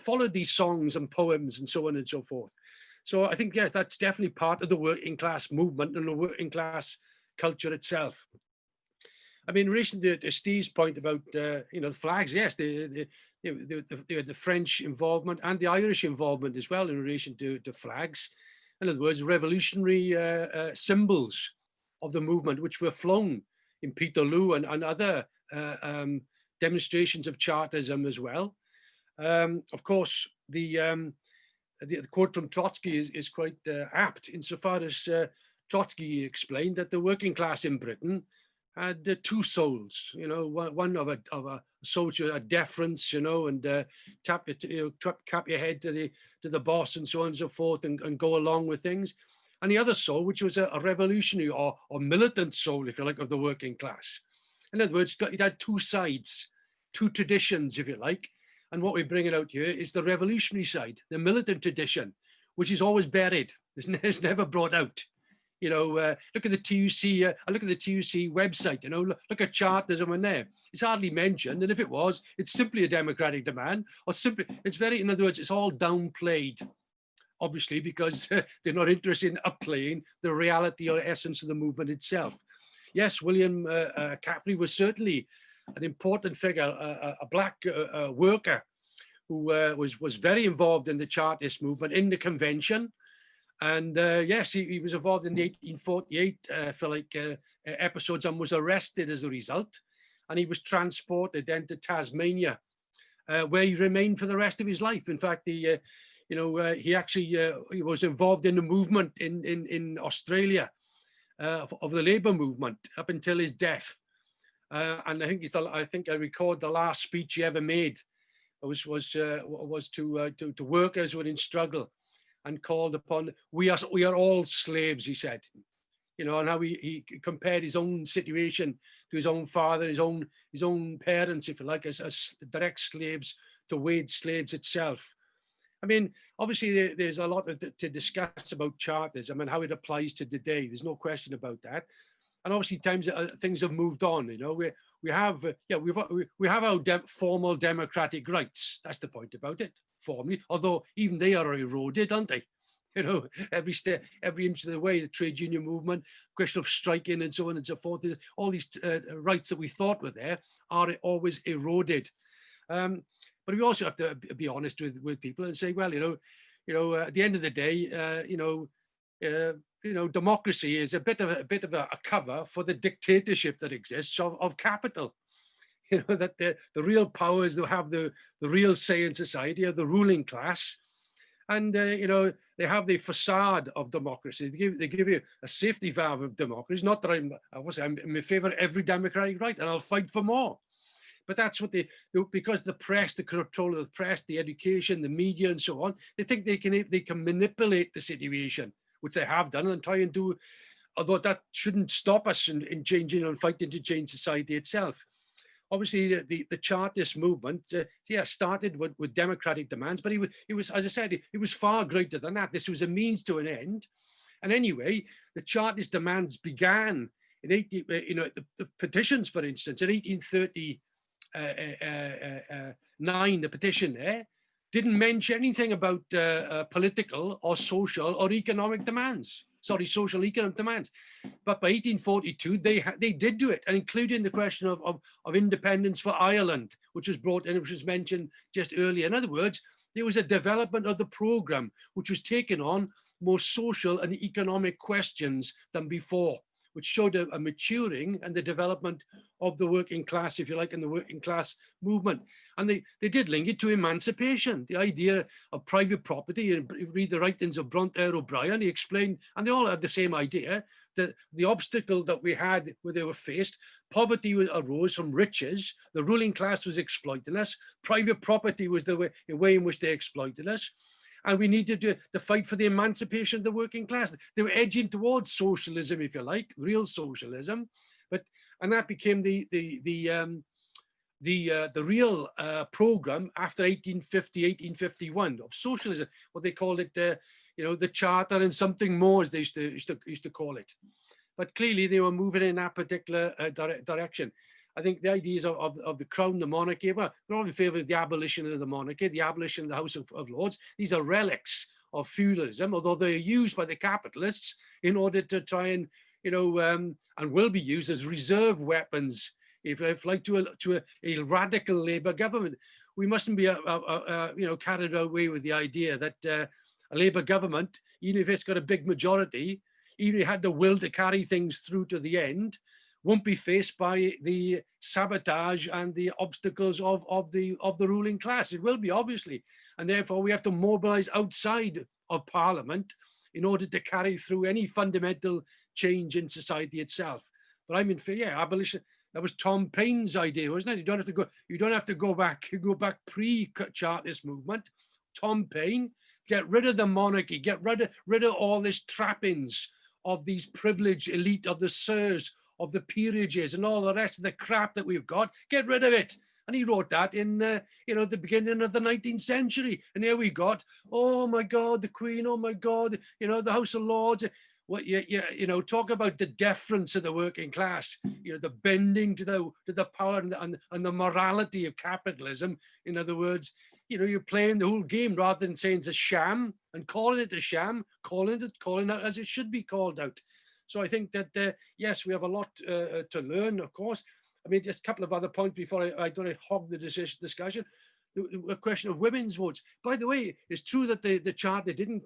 followed these songs and poems and so on and so forth. So I think, yes, that's definitely part of the working class movement and the working class culture itself. I mean, in relation to Steve's point about the flags, yes, the French involvement and the Irish involvement as well in relation to flags. In other words, revolutionary symbols of the movement, which were flown in Peterloo and other demonstrations of Chartism as well. Of course, the quote from Trotsky is quite apt insofar as Trotsky explained that the working class in Britain had two souls, one of a soldier, a deference, and cap your head to the boss and so on and so forth, and go along with things. And the other soul, which was a revolutionary or militant soul, if you like, of the working class. In other words, it had two sides, two traditions, if you like. And what we're bringing out here is the revolutionary side, the militant tradition, which is always buried. It's never brought out. Look at the TUC. Look at the TUC website. Look at Chartism in there. It's hardly mentioned, and if it was, it's simply a democratic demand, or simply in other words, it's all downplayed, obviously, because they're not interested in upplaying the reality or essence of the movement itself. Yes, William Caffrey was certainly an important figure, a black worker who was very involved in the Chartist movement in the convention. And yes, he was involved in the 1848 episodes and was arrested as a result. And he was transported then to Tasmania, where he remained for the rest of his life. In fact, he actually he was involved in the movement in Australia of the Labour movement up until his death. And I think I record the last speech he ever made was to workers who were in struggle, and called upon, we are all slaves, he said, and how he compared his own situation to his own father, his own parents, if you like, as direct slaves to wage slaves itself. I mean, obviously there's a lot to discuss about Chartism and how it applies to today. There's no question about that. And obviously things have moved on. We have our formal democratic rights. That's the point about it. Formally, although even they are eroded, aren't they? Every inch of the way, the trade union movement, question of striking and so on and so forth, all these rights that we thought were there are always eroded. But we also have to be honest with people and say, well, at the end of the day, democracy is a bit of a cover for the dictatorship that exists of capital. That the real powers that have the real say in society are the ruling class, and they have the facade of democracy. They give you a safety valve of democracy. Not that I'm in favor of every democratic right, and I'll fight for more. But that's what because the press, the control of the press, the education, the media, and so on, they think they can manipulate the situation, which they have done, and try and do. Although that shouldn't stop us in changing and fighting to change society itself. Obviously, the Chartist movement, started with democratic demands, but it was, as I said, it was far greater than that. This was a means to an end. And anyway, the Chartist demands began in the petitions, for instance, in 1839, the petition there didn't mention anything about political or social or economic demands. social economic demands. But by 1842, they did do it, and including the question of independence for Ireland, which was brought in, which was mentioned just earlier. In other words, there was a development of the program, which was taking on more social and economic questions than before, which showed a maturing and the development of the working class, if you like, in the working class movement. And they did link it to emancipation, the idea of private property. You read the writings of Bronte O'Brien, he explained, and they all had the same idea, that the obstacle that we had where they were faced, poverty arose from riches, the ruling class was exploiting us, private property was the way in which they exploited us. And we needed to fight for the emancipation of the working class. They were edging towards socialism, if you like, real socialism. And that became the real program after 1850, 1851 of socialism. What they called it, the Charter and something more, as they used to call it. But clearly, they were moving in that particular direction. I think the ideas of the crown, the monarchy, well, we're all in favor of the abolition of the monarchy, the abolition of the House of Lords. These are relics of feudalism, although they're used by the capitalists in order to try and, and will be used as reserve weapons, if like to a radical Labour government. We mustn't be, carried away with the idea that a Labour government, even if it's got a big majority, even if it had the will to carry things through to the end, won't be faced by the sabotage and the obstacles of the ruling class. It will be, obviously, and therefore we have to mobilize outside of Parliament in order to carry through any fundamental change in society itself. But I mean, abolition. That was Tom Paine's idea, wasn't it? You don't have to go back pre-Chartist movement. Tom Paine, get rid of the monarchy, get rid of all this trappings of these privileged elite, of the sirs, of the peerages and all the rest of the crap that we've got, get rid of it. And he wrote that in, the beginning of the 19th century. And here we got, oh my God, the Queen, oh my God, the House of Lords. What talk about the deference of the working class, the bending to the power and the morality of capitalism. In other words, you're playing the whole game rather than saying it's a sham and calling it a sham, calling it as it should be called out. So I think that, yes, we have a lot to learn, of course. I mean, just a couple of other points before I don't hog the discussion. The question of women's votes. By the way, it's true that the Charter didn't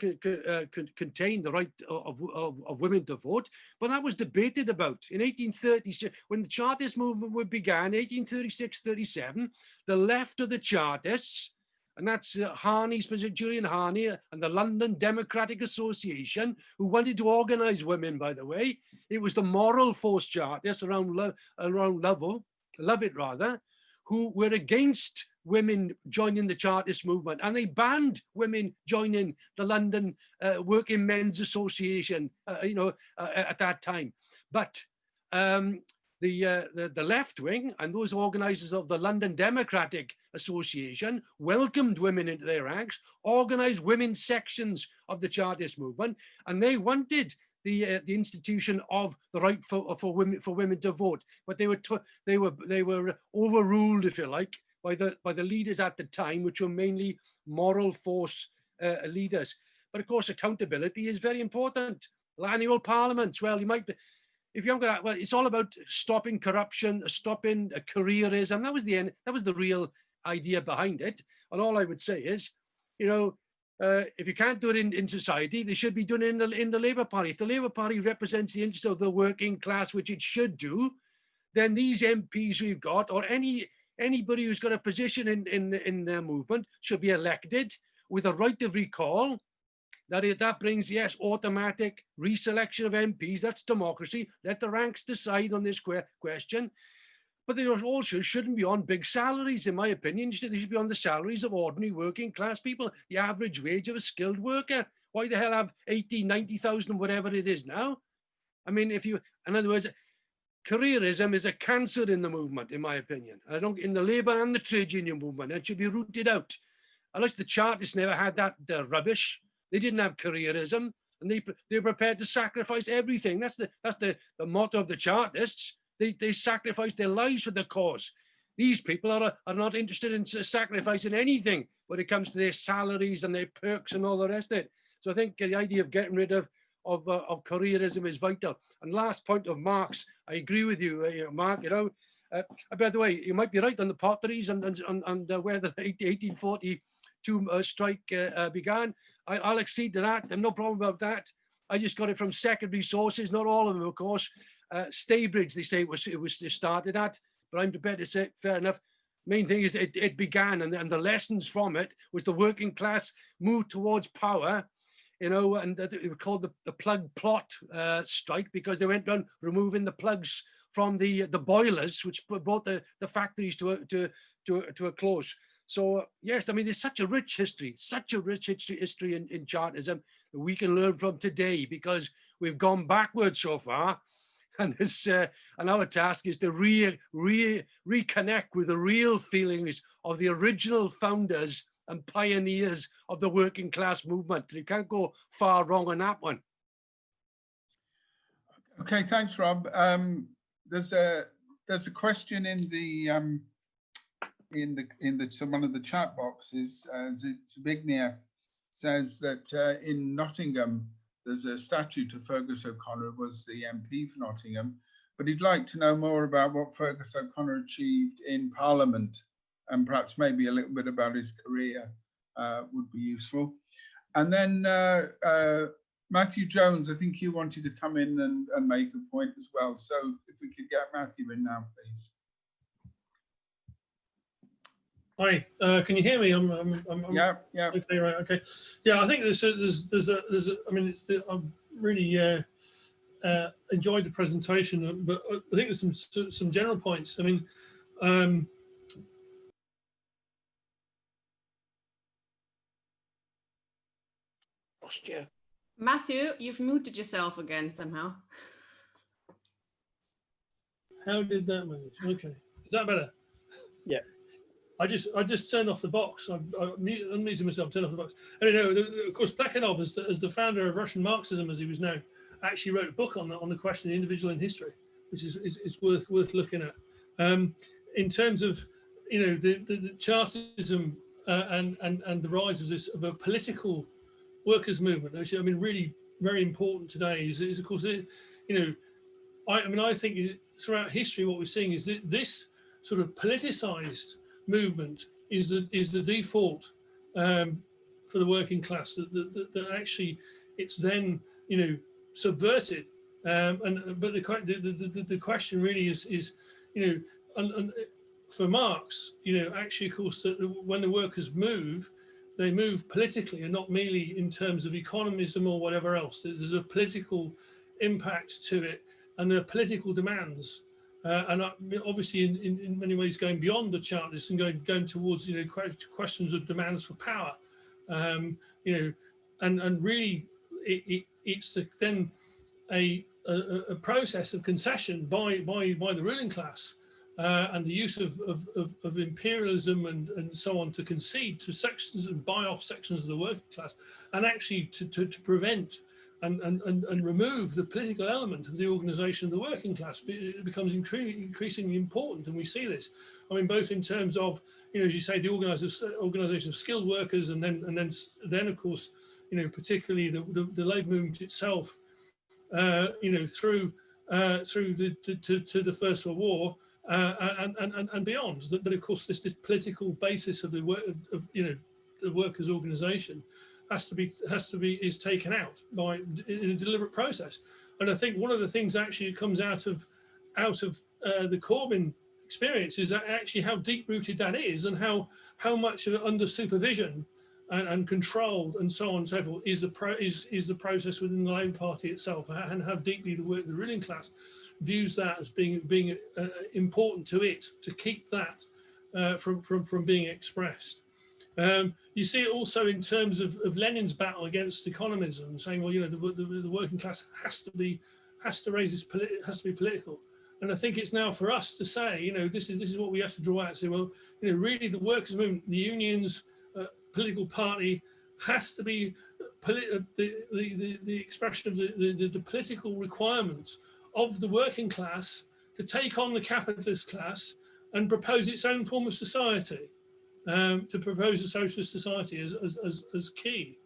contain the right of women to vote, but that was debated about. In 1836, when the Chartist movement began, 1836-37, the left of the Chartists, and that's Harney, Julian Harney, and the London Democratic Association, who wanted to organise women, by the way. It was the moral force Chartists around Lovett, who were against women joining the Chartist movement, and they banned women joining the London Working Men's Association, at that time. But the left wing and those organisers of the London Democratic Association welcomed women into their ranks, organised women's sections of the Chartist movement, and they wanted the institution of the right for women to vote. But they were overruled, if you like, by the leaders at the time, which were mainly moral force leaders. But of course, accountability is very important. Annual parliaments, well, you might be, if you haven't got that, well, it's all about stopping corruption, stopping careerism. That was the end. That was the real idea behind it. And all I would say is, if you can't do it in society, they should be doing it in the Labour Party. If the Labour Party represents the interests of the working class, which it should do, then these MPs we've got, or anybody who's got a position in their movement, should be elected with a right of recall. That brings, yes, automatic reselection of MPs. That's democracy. Let the ranks decide on this question. But they also shouldn't be on big salaries, in my opinion. They should be on the salaries of ordinary working class people, the average wage of a skilled worker. Why the hell have 80, 90,000, whatever it is now? I mean, in other words, careerism is a cancer in the movement, in my opinion. In the Labour and the trade union movement, it should be rooted out. Unless the Chartists never had that rubbish. They didn't have careerism, and they were prepared to sacrifice everything. That's the motto of the Chartists. They sacrificed their lives for the cause. These people are not interested in sacrificing anything when it comes to their salaries and their perks and all the rest of it. So I think the idea of getting rid of of careerism is vital. And last point of Marx, I agree with you, Mark. By the way, you might be right on the potteries and where the 1842 strike began. I'll accede to that. There's no problem about that. I just got it from secondary sources, not all of them, of course. Staybridge, they say it was started at, but I'm prepared to say fair enough. Main thing is it began, and the lessons from it was the working class moved towards power, and it was called the plug plot strike, because they went around removing the plugs from the boilers, which brought the factories to a close. So yes, I mean, there's such a rich history in Chartism that we can learn from today, because we've gone backwards so far. And our task is to reconnect with the real feelings of the original founders and pioneers of the working class movement. You can't go far wrong on that one. Okay, thanks, Rob. There's a question in one of the chat boxes. Zbigniew says that in Nottingham, there's a statue to Fergus O'Connor, who was the MP for Nottingham, but he'd like to know more about what Fergus O'Connor achieved in Parliament, and perhaps maybe a little bit about his career would be useful. And then Matthew Jones, I think you wanted to come in and make a point as well. So if we could get Matthew in now, please. Hi, can you hear me? Yeah. Okay, right. Okay. Yeah, I think I mean, I've really enjoyed the presentation, but I think there's some general points. I mean, lost you. Matthew, you've muted yourself again somehow. How did that manage? Okay, is that better? Yeah. I just turned off the box. I unmuted myself, turned off the box. Anyway, of course, Plekhanov, as the founder of Russian Marxism, as he was known, actually wrote a book on the question of the individual in history, which is worth looking at. In terms of the Chartism and the rise of a political workers' movement, which I mean really very important today is of course I think throughout history what we're seeing is that this sort of politicized movement is the default for the working class, that actually it's then subverted, but the question really is for Marx, actually of course that when the workers move, they move politically and not merely in terms of economism or whatever else. There's a political impact to it, and there are political demands. And obviously, in many ways, going beyond the Chartists and going towards questions of demands for power, and really, it's then a process of concession by the ruling class and the use of imperialism and so on to concede to sections and buy off sections of the working class, and actually to prevent and remove the political element of the organisation of the working class. It becomes increasingly important, and we see this. I mean, both in terms of, as you say, the organisation of skilled workers, and then of course, particularly the labour movement itself, through to the First World War and beyond. But of course, this political basis of the workers' organisation is taken out in a deliberate process. And I think one of the things actually comes out of the Corbyn experience is that actually how deep rooted that is, and how much of it under supervision and controlled and so on and so forth is the process within the Labour Party itself, and how deeply the ruling class views that as being important to it, to keep that from being expressed. You see it also in terms of Lenin's battle against economism, saying, well, the working class has to be political. And I think it's now for us to say, this is what we have to draw out. Say, well, really the workers' movement, the unions, political party has to be the expression of the political requirements of the working class to take on the capitalist class and propose its own form of society. To propose a socialist society as key,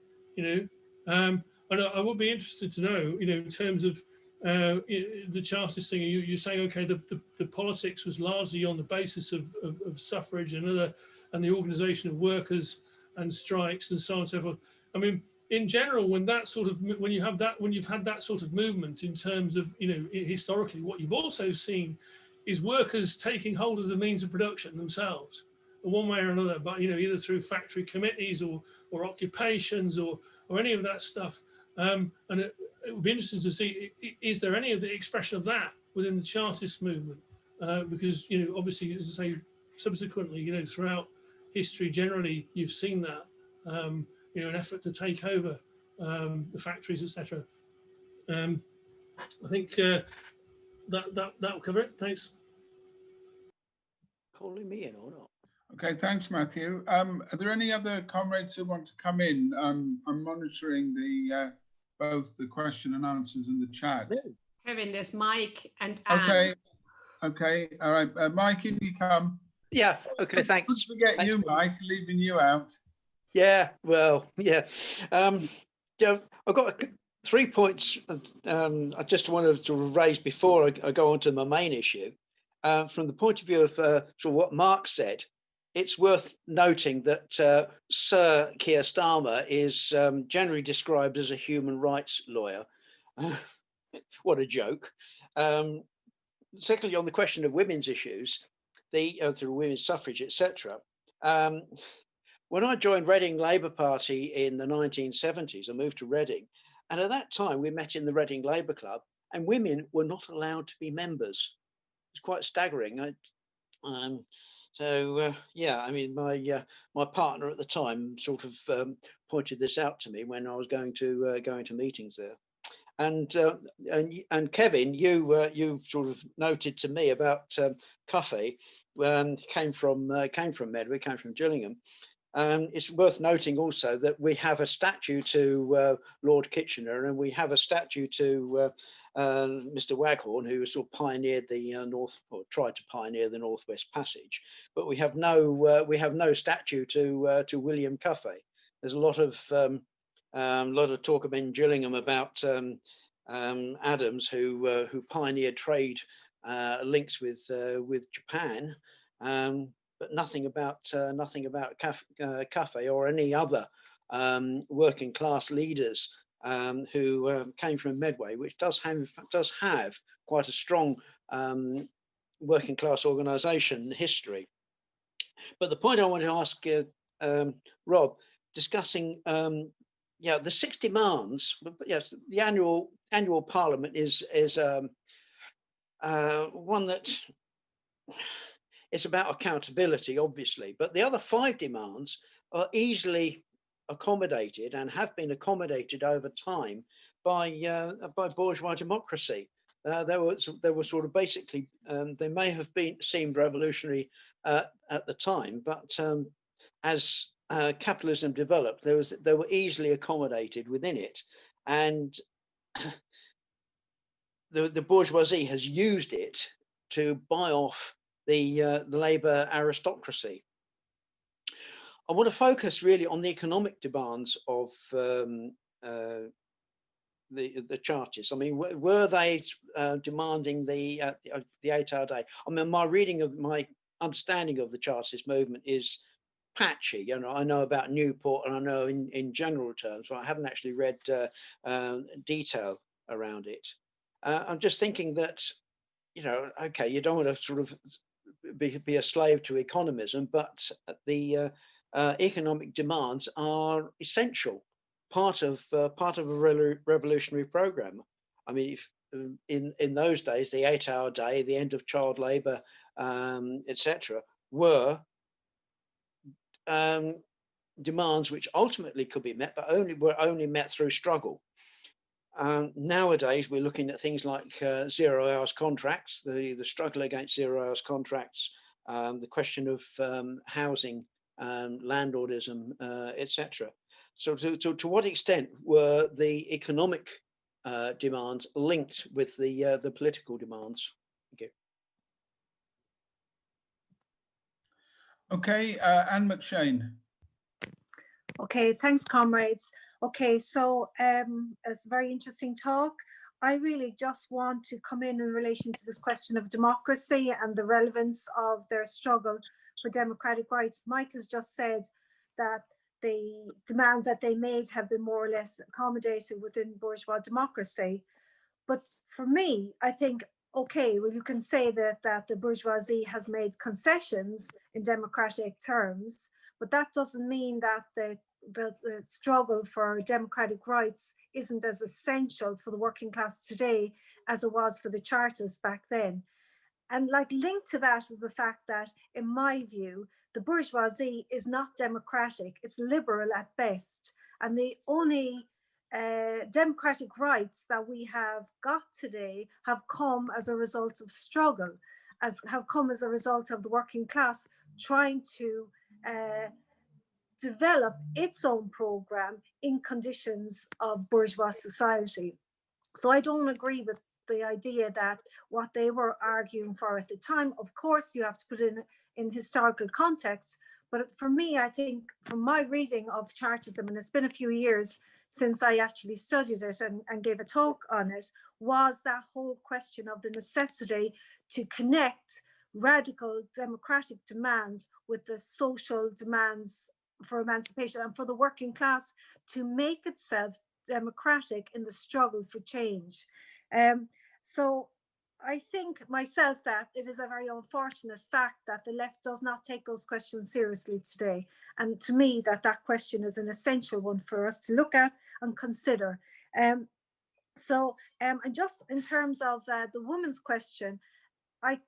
And I would be interested to know, in terms of the Chartist thing, you're saying, okay, the politics was largely on the basis of suffrage and the organisation of workers and strikes and so on and so forth. I mean, in general, when you've had that sort of movement in terms of, historically, what you've also seen is workers taking hold of the means of production themselves, one way or another, but either through factory committees or occupations or any of that stuff. And it would be interesting to see, is there any of the expression of that within the Chartist movement? Because, obviously, as I say, subsequently, throughout history, generally, you've seen that, an effort to take over the factories, etc. I think that will cover it. Thanks. Calling me in or not? Okay, thanks, Matthew. Are there any other comrades who want to come in? I'm monitoring both the question and answers in the chat. Kevin, there's Mike and Anne. Okay, all right. Mike, in you come. Yeah, okay, thanks. Don't forget you, Mike, leaving you out. Yeah, well, yeah. I've got 3 points I just wanted to raise before I go on to my main issue. From the point of view of sort of what Mark said, it's worth noting that Sir Keir Starmer is generally described as a human rights lawyer. What a joke. Secondly, on the question of women's issues, through women's suffrage, etc. When I joined Reading Labour Party in the 1970s, I moved to Reading, and at that time we met in the Reading Labour Club, and women were not allowed to be members. It's quite staggering. Yeah, I mean, my partner at the time sort of pointed this out to me when I was going to meetings there. And Kevin, you sort of noted to me about Cuffey, came from Medway, came from Gillingham. It's worth noting also that we have a statue to Lord Kitchener, and we have a statue to Mr. Waghorn, who sort of pioneered the tried to pioneer the Northwest Passage. But we have no statue to William Cuffey. There's a lot of talk in Gillingham about Adams, who pioneered trade links with Japan. But nothing about Cuffey or any other working class leaders who came from Medway, which does have quite a strong working class organisation history. But the point I want to ask Rob, discussing the 6 demands. Yes, the annual Parliament is one that. It's about accountability, obviously, but the other 5 demands are easily accommodated and have been accommodated over time by bourgeois democracy. They were sort of basically, they may have seemed revolutionary at the time, but as capitalism developed, they were easily accommodated within it, and the bourgeoisie has used it to buy off the Labour aristocracy. I want to focus really on the economic demands of the Chartists. I mean, were they demanding the 8-hour day? I mean, my understanding of the Chartist movement is patchy. I know about Newport, and I know in general terms, but I haven't actually read detail around it. I'm just thinking that, okay, you don't want to sort of be a slave to economism, but the economic demands are essential, part of a revolutionary program. I mean, if in those days, the 8-hour day, the end of child labour, etc., were demands which ultimately could be met, but were only met through struggle. Nowadays, we're looking at things like 0 hours contracts, the struggle against 0 hours contracts, the question of housing, landlordism, etc. So to what extent were the economic demands linked with the political demands? Thank you. Okay, Anne McShane. Okay, thanks, comrades. Okay, so it's a very interesting talk. I really just want to come in relation to this question of democracy and the relevance of their struggle for democratic rights. Mike has just said that the demands that they made have been more or less accommodated within bourgeois democracy. But for me, I think, okay, well, you can say that the bourgeoisie has made concessions in democratic terms, but that doesn't mean that the struggle for democratic rights isn't as essential for the working class today as it was for the Chartists back then. And like linked to that is the fact that, in my view, the bourgeoisie is not democratic, it's liberal at best. And the only democratic rights that we have got today have come as a result of struggle, have come as a result of the working class trying to develop its own program in conditions of bourgeois society. So I don't agree with the idea that what they were arguing for at the time, of course, you have to put it in historical context. But for me, I think from my reading of Chartism, and it's been a few years since I actually studied it and gave a talk on it, was that whole question of the necessity to connect radical democratic demands with the social demands for emancipation and for the working class to make itself democratic in the struggle for change. So I think myself that it is a very unfortunate fact that the left does not take those questions seriously today. And to me, that question is an essential one for us to look at and consider. And just in terms of the women's question, I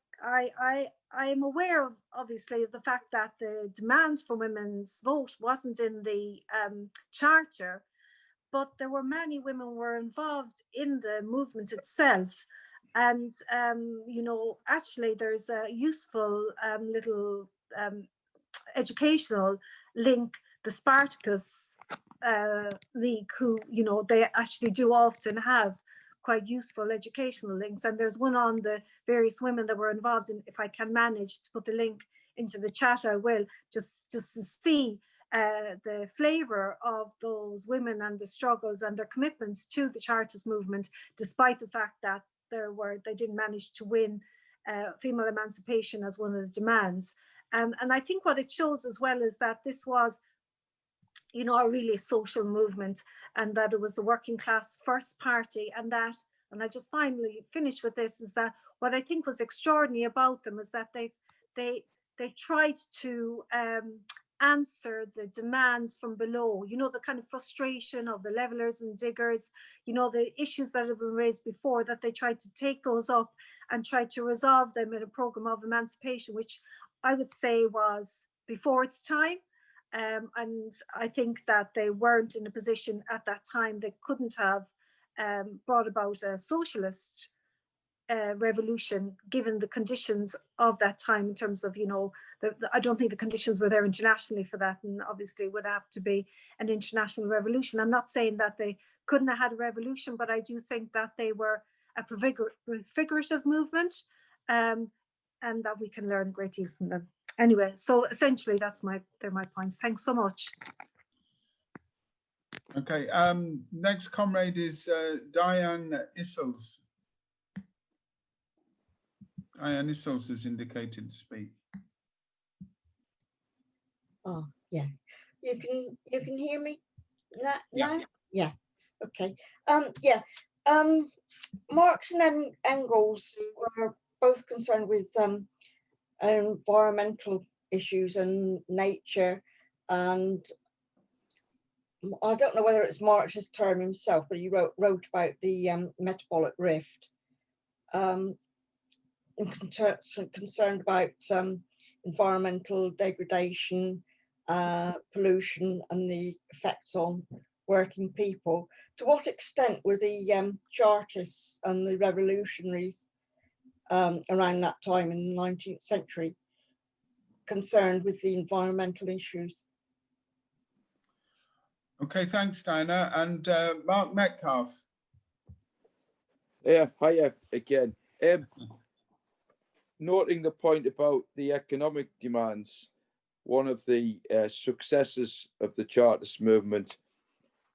am aware of, obviously, of the fact that the demand for women's vote wasn't in the charter, but there were many women who were involved in the movement itself. And, you know, actually there's a useful little educational link, the Spartacus League, who, you know, they actually do often have quite useful educational links. And there's one on the various women that were involved in. If I can manage to put the link into the chat, I will, just to see the flavor of those women and the struggles and their commitments to the Chartist movement, despite the fact that they didn't manage to win female emancipation as one of the demands. And I think what it shows as well is that this was, you know, a really social movement, and that it was the working class first party, and I just finally finish with this, is that what I think was extraordinary about them is that they tried to answer the demands from below, you know, the kind of frustration of the levelers and diggers, you know, the issues that have been raised before, that they tried to take those up and try to resolve them in a program of emancipation, which I would say was before its time. And I think that they weren't in a position at that time, they couldn't have brought about a socialist revolution, given the conditions of that time in terms of, you know, I don't think the conditions were there internationally for that, and obviously it would have to be an international revolution. I'm not saying that they couldn't have had a revolution, but I do think that they were a prefigurative movement, and that we can learn a great deal from them. Anyway, so essentially they're my points. Thanks so much. Okay, next comrade is Diane Issels. Diane Issels is indicated to speak. Oh, yeah. You can hear me now? Yeah. Yeah. Okay. Marx and Engels were both concerned with environmental issues and nature, and I don't know whether it's Marx's term himself, but he wrote about the metabolic rift, and concerned about environmental degradation, pollution, and the effects on working people. To what extent were the Chartists and the revolutionaries around that time in the 19th century concerned with the environmental issues? Okay, thanks, Diana. And Mark Metcalf. Yeah, hiya again. Noting the point about the economic demands, one of the successes of the Chartist movement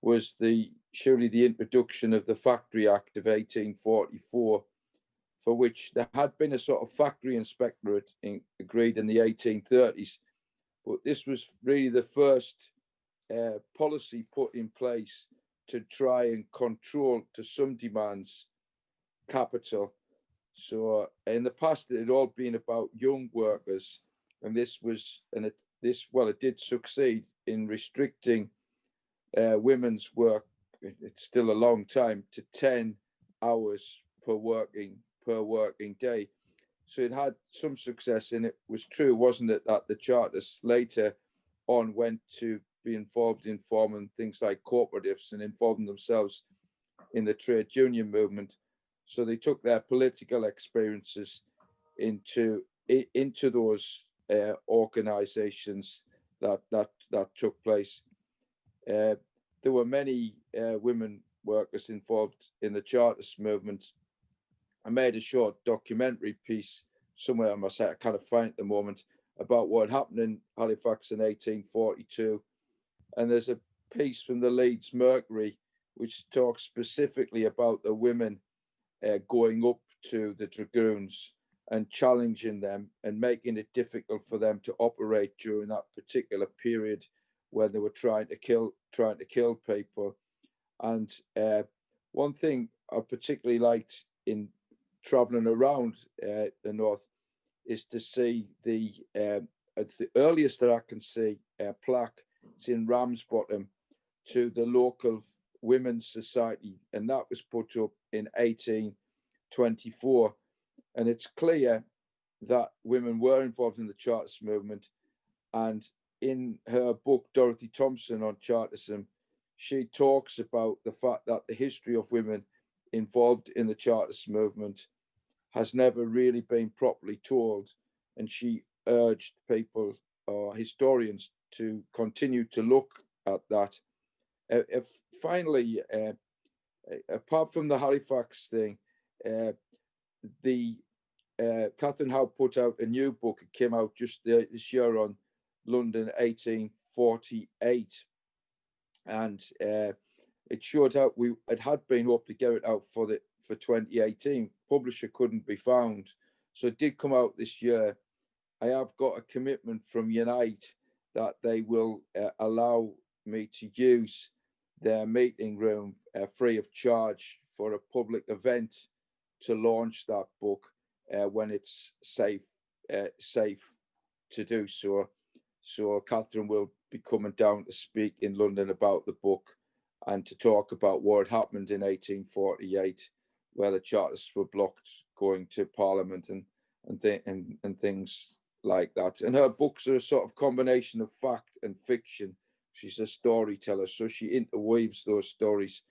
was surely the introduction of the Factory Act of 1844, for which there had been a sort of factory inspectorate agreed in the 1830s. But this was really the first policy put in place to try and control, to some demands, capital. So in the past, it had all been about young workers, and it did succeed in restricting women's work. It's still a long time, to 10 hours per working day. So it had some success, and it was true, wasn't it, that the Chartists later on went to be involved in forming things like cooperatives and involving themselves in the trade union movement. So they took their political experiences into those organizations that took place. There were many women workers involved in the Chartist movement. I made a short documentary piece somewhere on my site, I can't find at the moment, about what happened in Halifax in 1842. And there's a piece from the Leeds Mercury which talks specifically about the women going up to the Dragoons and challenging them and making it difficult for them to operate during that particular period when they were trying to kill people. And one thing I particularly liked in traveling around the north is to see the earliest that I can see plaque. It's in Ramsbottom, to the local women's society, and that was put up in 1824. And it's clear that women were involved in the Chartist movement. And in her book, Dorothy Thompson on Chartism, she talks about the fact that the history of women involved in the Chartist movement has never really been properly told. And she urged people, or historians, to continue to look at that. Finally, apart from the Halifax thing, Catherine Howe put out a new book. It came out just this year on London 1848, and it showed how it had been up to get it out for 2018. Publisher couldn't be found, so it did come out this year. I have got a commitment from Unite that they will allow me to use their meeting room free of charge for a public event to launch that book when it's safe to do so. So Catherine will be coming down to speak in London about the book and to talk about what had happened in 1848, where the Chartists were blocked going to Parliament and things like that. And her books are a sort of combination of fact and fiction. She's a storyteller, so she interweaves those stories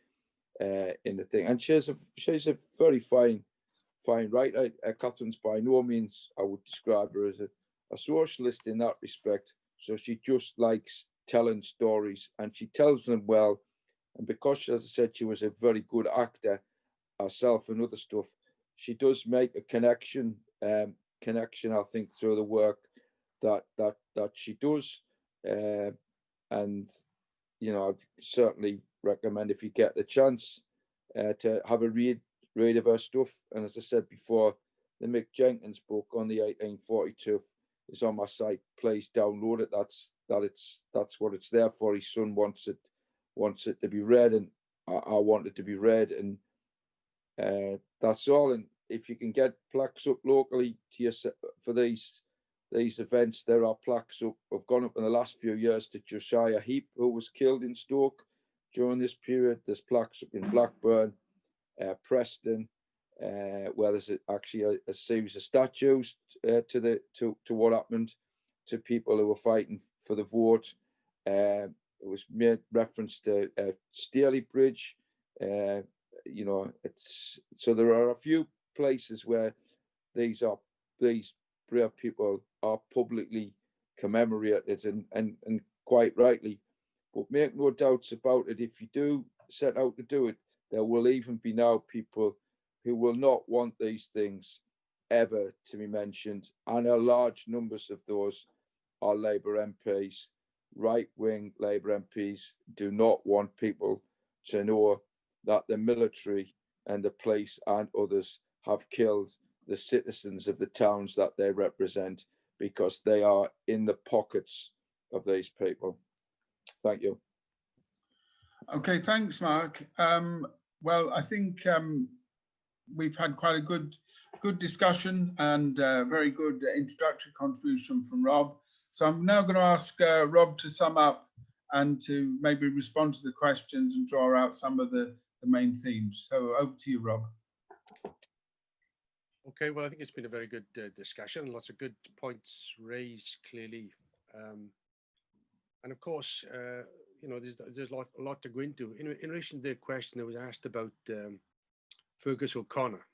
in the thing. And she's a very fine writer. Catherine's by no means, I would describe her as a socialist in that respect. So she just likes telling stories, and she tells them well. And because, as I said, she was a very good actor herself and other stuff, she does make a connection, I think, through the work that she does. And, you know, I'd certainly recommend, if you get the chance, to have a read of her stuff. And as I said before, the Mick Jenkins book on the 1842 is on my site. Please download it. That's what it's there for. His son wants it to be read, and I want it to be read, and that's all. And if you can get plaques up locally to your, for these events, there are plaques up, have gone up in the last few years to Josiah Heap, who was killed in Stoke during this period. There's plaques up in Blackburn, Preston, where there's actually a series of statues to what happened to people who were fighting for the vote. It was made reference to Staley Bridge. You know, so there are a few places where these brave people are publicly commemorated, and quite rightly. But make no doubts about it, if you do set out to do it, there will even be now people who will not want these things ever to be mentioned, and a large numbers of those are Labour MPs. right-wing Labour MPs do not want people to know that the military and the police and others have killed the citizens of the towns that they represent, because they are in the pockets of these people. Thank you. Okay, thanks, Mark. Well, I think we've had quite a good discussion and very good introductory contribution from Rob. So I'm now going to ask Rob to sum up and to maybe respond to the questions and draw out some of the main themes. So over to you, Rob. Okay, well, I think it's been a very good discussion. Lots of good points raised clearly. And of course, you know, there's a lot to go into. In relation to the question that was asked about Fergus O'Connor.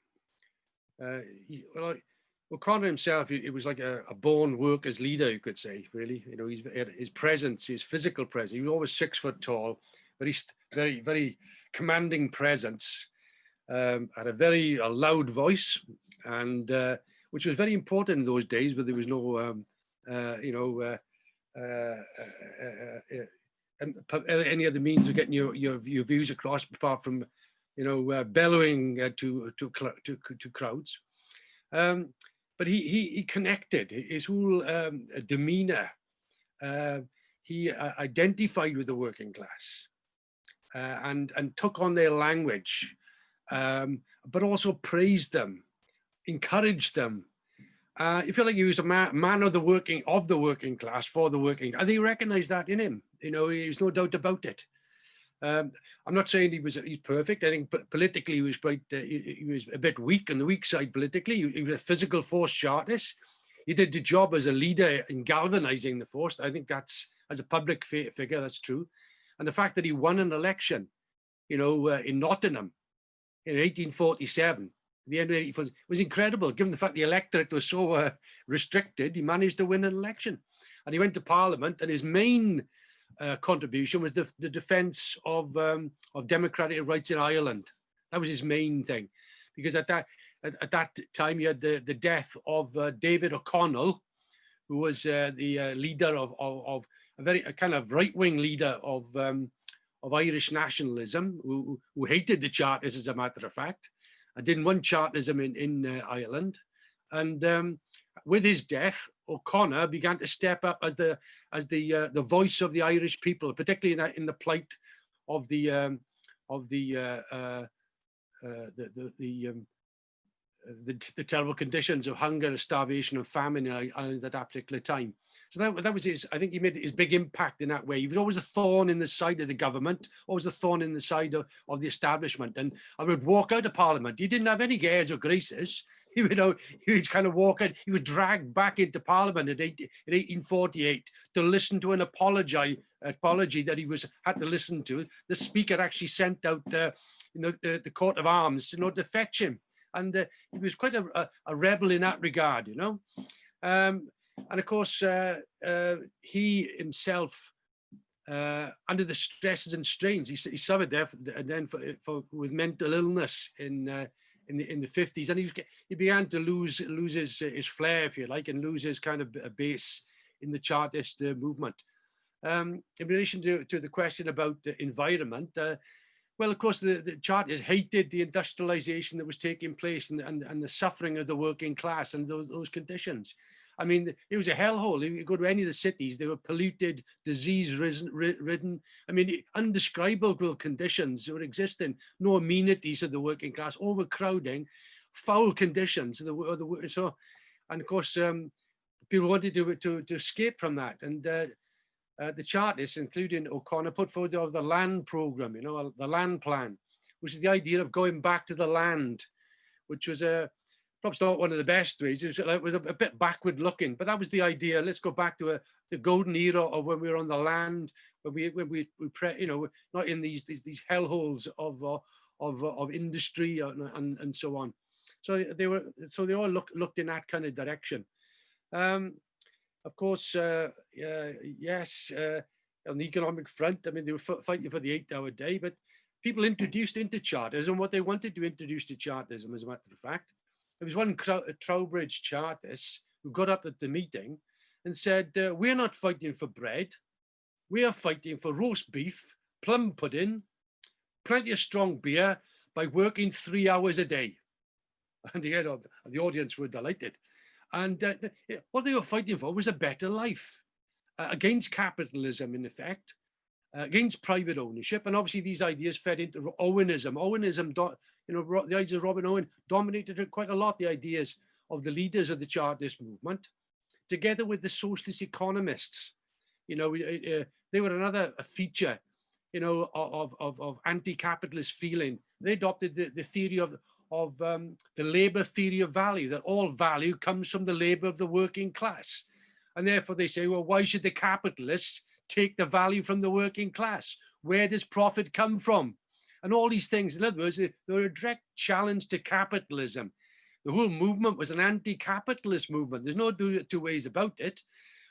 O'Connor himself, he was like a born workers leader, you could say, really. You know, his presence, his physical presence, he was always 6 foot tall, very, very commanding presence, had a very loud voice, and which was very important in those days, where there was no, you know, any other means of getting your views across, apart from, you know, bellowing to crowds. But he connected. His whole demeanor. He identified with the working class and took on their language, but also praised them, encouraged them. You feel like he was a man of the working class for the working, and they recognized that in him. You know, there's no doubt about it. I'm not saying he's perfect. I think politically he was quite, he was a bit weak on the weak side politically. He was a physical force Chartist. He did the job as a leader in galvanizing the force. I think that's, as a public figure, that's true. And the fact that he won an election, you know, in Nottingham in 1847, the end of it was incredible, given the fact the electorate was so restricted. He managed to win an election, and he went to Parliament, and his main contribution was the defence of democratic rights in Ireland. That was his main thing, because at that time you had the death of David O'Connell, who was the leader of a kind of right-wing leader of Irish nationalism, who hated the Chartists, as a matter of fact, and didn't want Chartism in Ireland. And with his death, O'Connor began to step up as the voice of the Irish people, particularly in the plight of the terrible conditions of hunger, starvation, and famine in Ireland at that particular time. So that was his. I think he made his big impact in that way. He was always a thorn in the side of the government, always a thorn in the side of the establishment. And I would walk out of Parliament. He didn't have any airs or graces. He would kind of walk in. He was dragged back into Parliament in 1848 to listen to an apology that he had to listen to. The Speaker actually sent out the coat of arms, you know, to fetch him. And he was quite a rebel in that regard, you know. And of course, he himself, under the stresses and strains, he suffered there, and then with mental illness in the 50s, and he began to lose his flair, if you like, and lose his kind of base in the Chartist movement. In relation to the question about the environment, well, of course, the Chartists hated the industrialization that was taking place and the suffering of the working class and those conditions. I mean, it was a hellhole. You go to any of the cities, they were polluted, disease-ridden. I mean, indescribable conditions were existing. No amenities of the working class, overcrowding, foul conditions. So, and of course, people wanted to escape from that. And the Chartists, including O'Connor, put forward the land program, you know, the land plan, which is the idea of going back to the land, which was perhaps not one of the best ways. It was a bit backward looking, but that was the idea. Let's go back to the golden era of when we were on the land, when we you know, not in these hellholes of industry and so on. So they all looked in that kind of direction. Of course, yes, on the economic front, I mean, they were fighting for the 8-hour day, but people introduced into Chartism what they wanted to introduce to Chartism, as a matter of fact. There was one Trowbridge Chartist who got up at the meeting and said, we're not fighting for bread. We are fighting for roast beef, plum pudding, plenty of strong beer by working 3 hours a day. And the audience were delighted. And what they were fighting for was a better life, against capitalism, in effect, against private ownership. And obviously these ideas fed into Owenism. Owenism, the ideas of Robin Owen dominated quite a lot, the ideas of the leaders of the Chartist movement, together with the socialist economists. They were another feature, of anti-capitalist feeling. They adopted the theory of the labor theory of value, that all value comes from the labor of the working class. And therefore they say, well, why should the capitalists take the value from the working class? Where does profit come from? And all these things, in other words, they were a direct challenge to capitalism. The whole movement was an anti-capitalist movement. There's no two ways about it.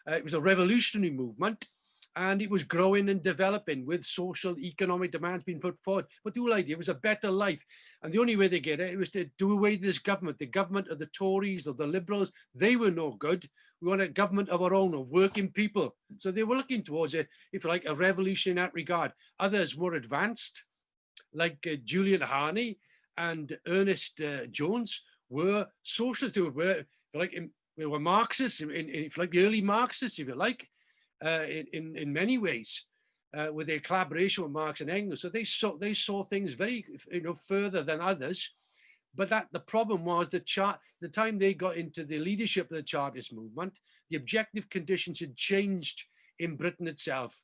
It was a revolutionary movement, and it was growing and developing with social, economic demands being put forward. But the whole idea was a better life. And the only way they get it was to do away with this government, the government of the Tories or the Liberals. They were no good. We want a government of our own, of working people. So they were looking towards, if you like, a revolution in that regard. Others more advanced, like Julian Harney and Ernest Jones, were socialists. They were Marxists, if like the early Marxists, if you like, in many ways, with their collaboration with Marx and Engels. So they saw things very further than others. But the problem was the time they got into the leadership of the Chartist movement, the objective conditions had changed in Britain itself.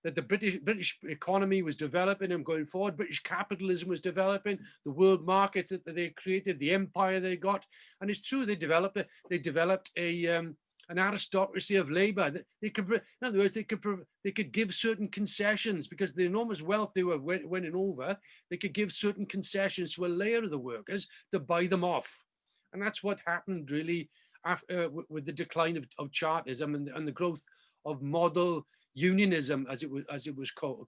That the British economy was developing and going forward. British capitalism was developing, the world market that they created, the empire they got. And it's true, they developed an aristocracy of labor. They could, in other words, they could give certain concessions because the enormous wealth they were winning over. They could give certain concessions to a layer of the workers to buy them off, and that's what happened really after with the decline of Chartism and the growth of model unionism, as it was called.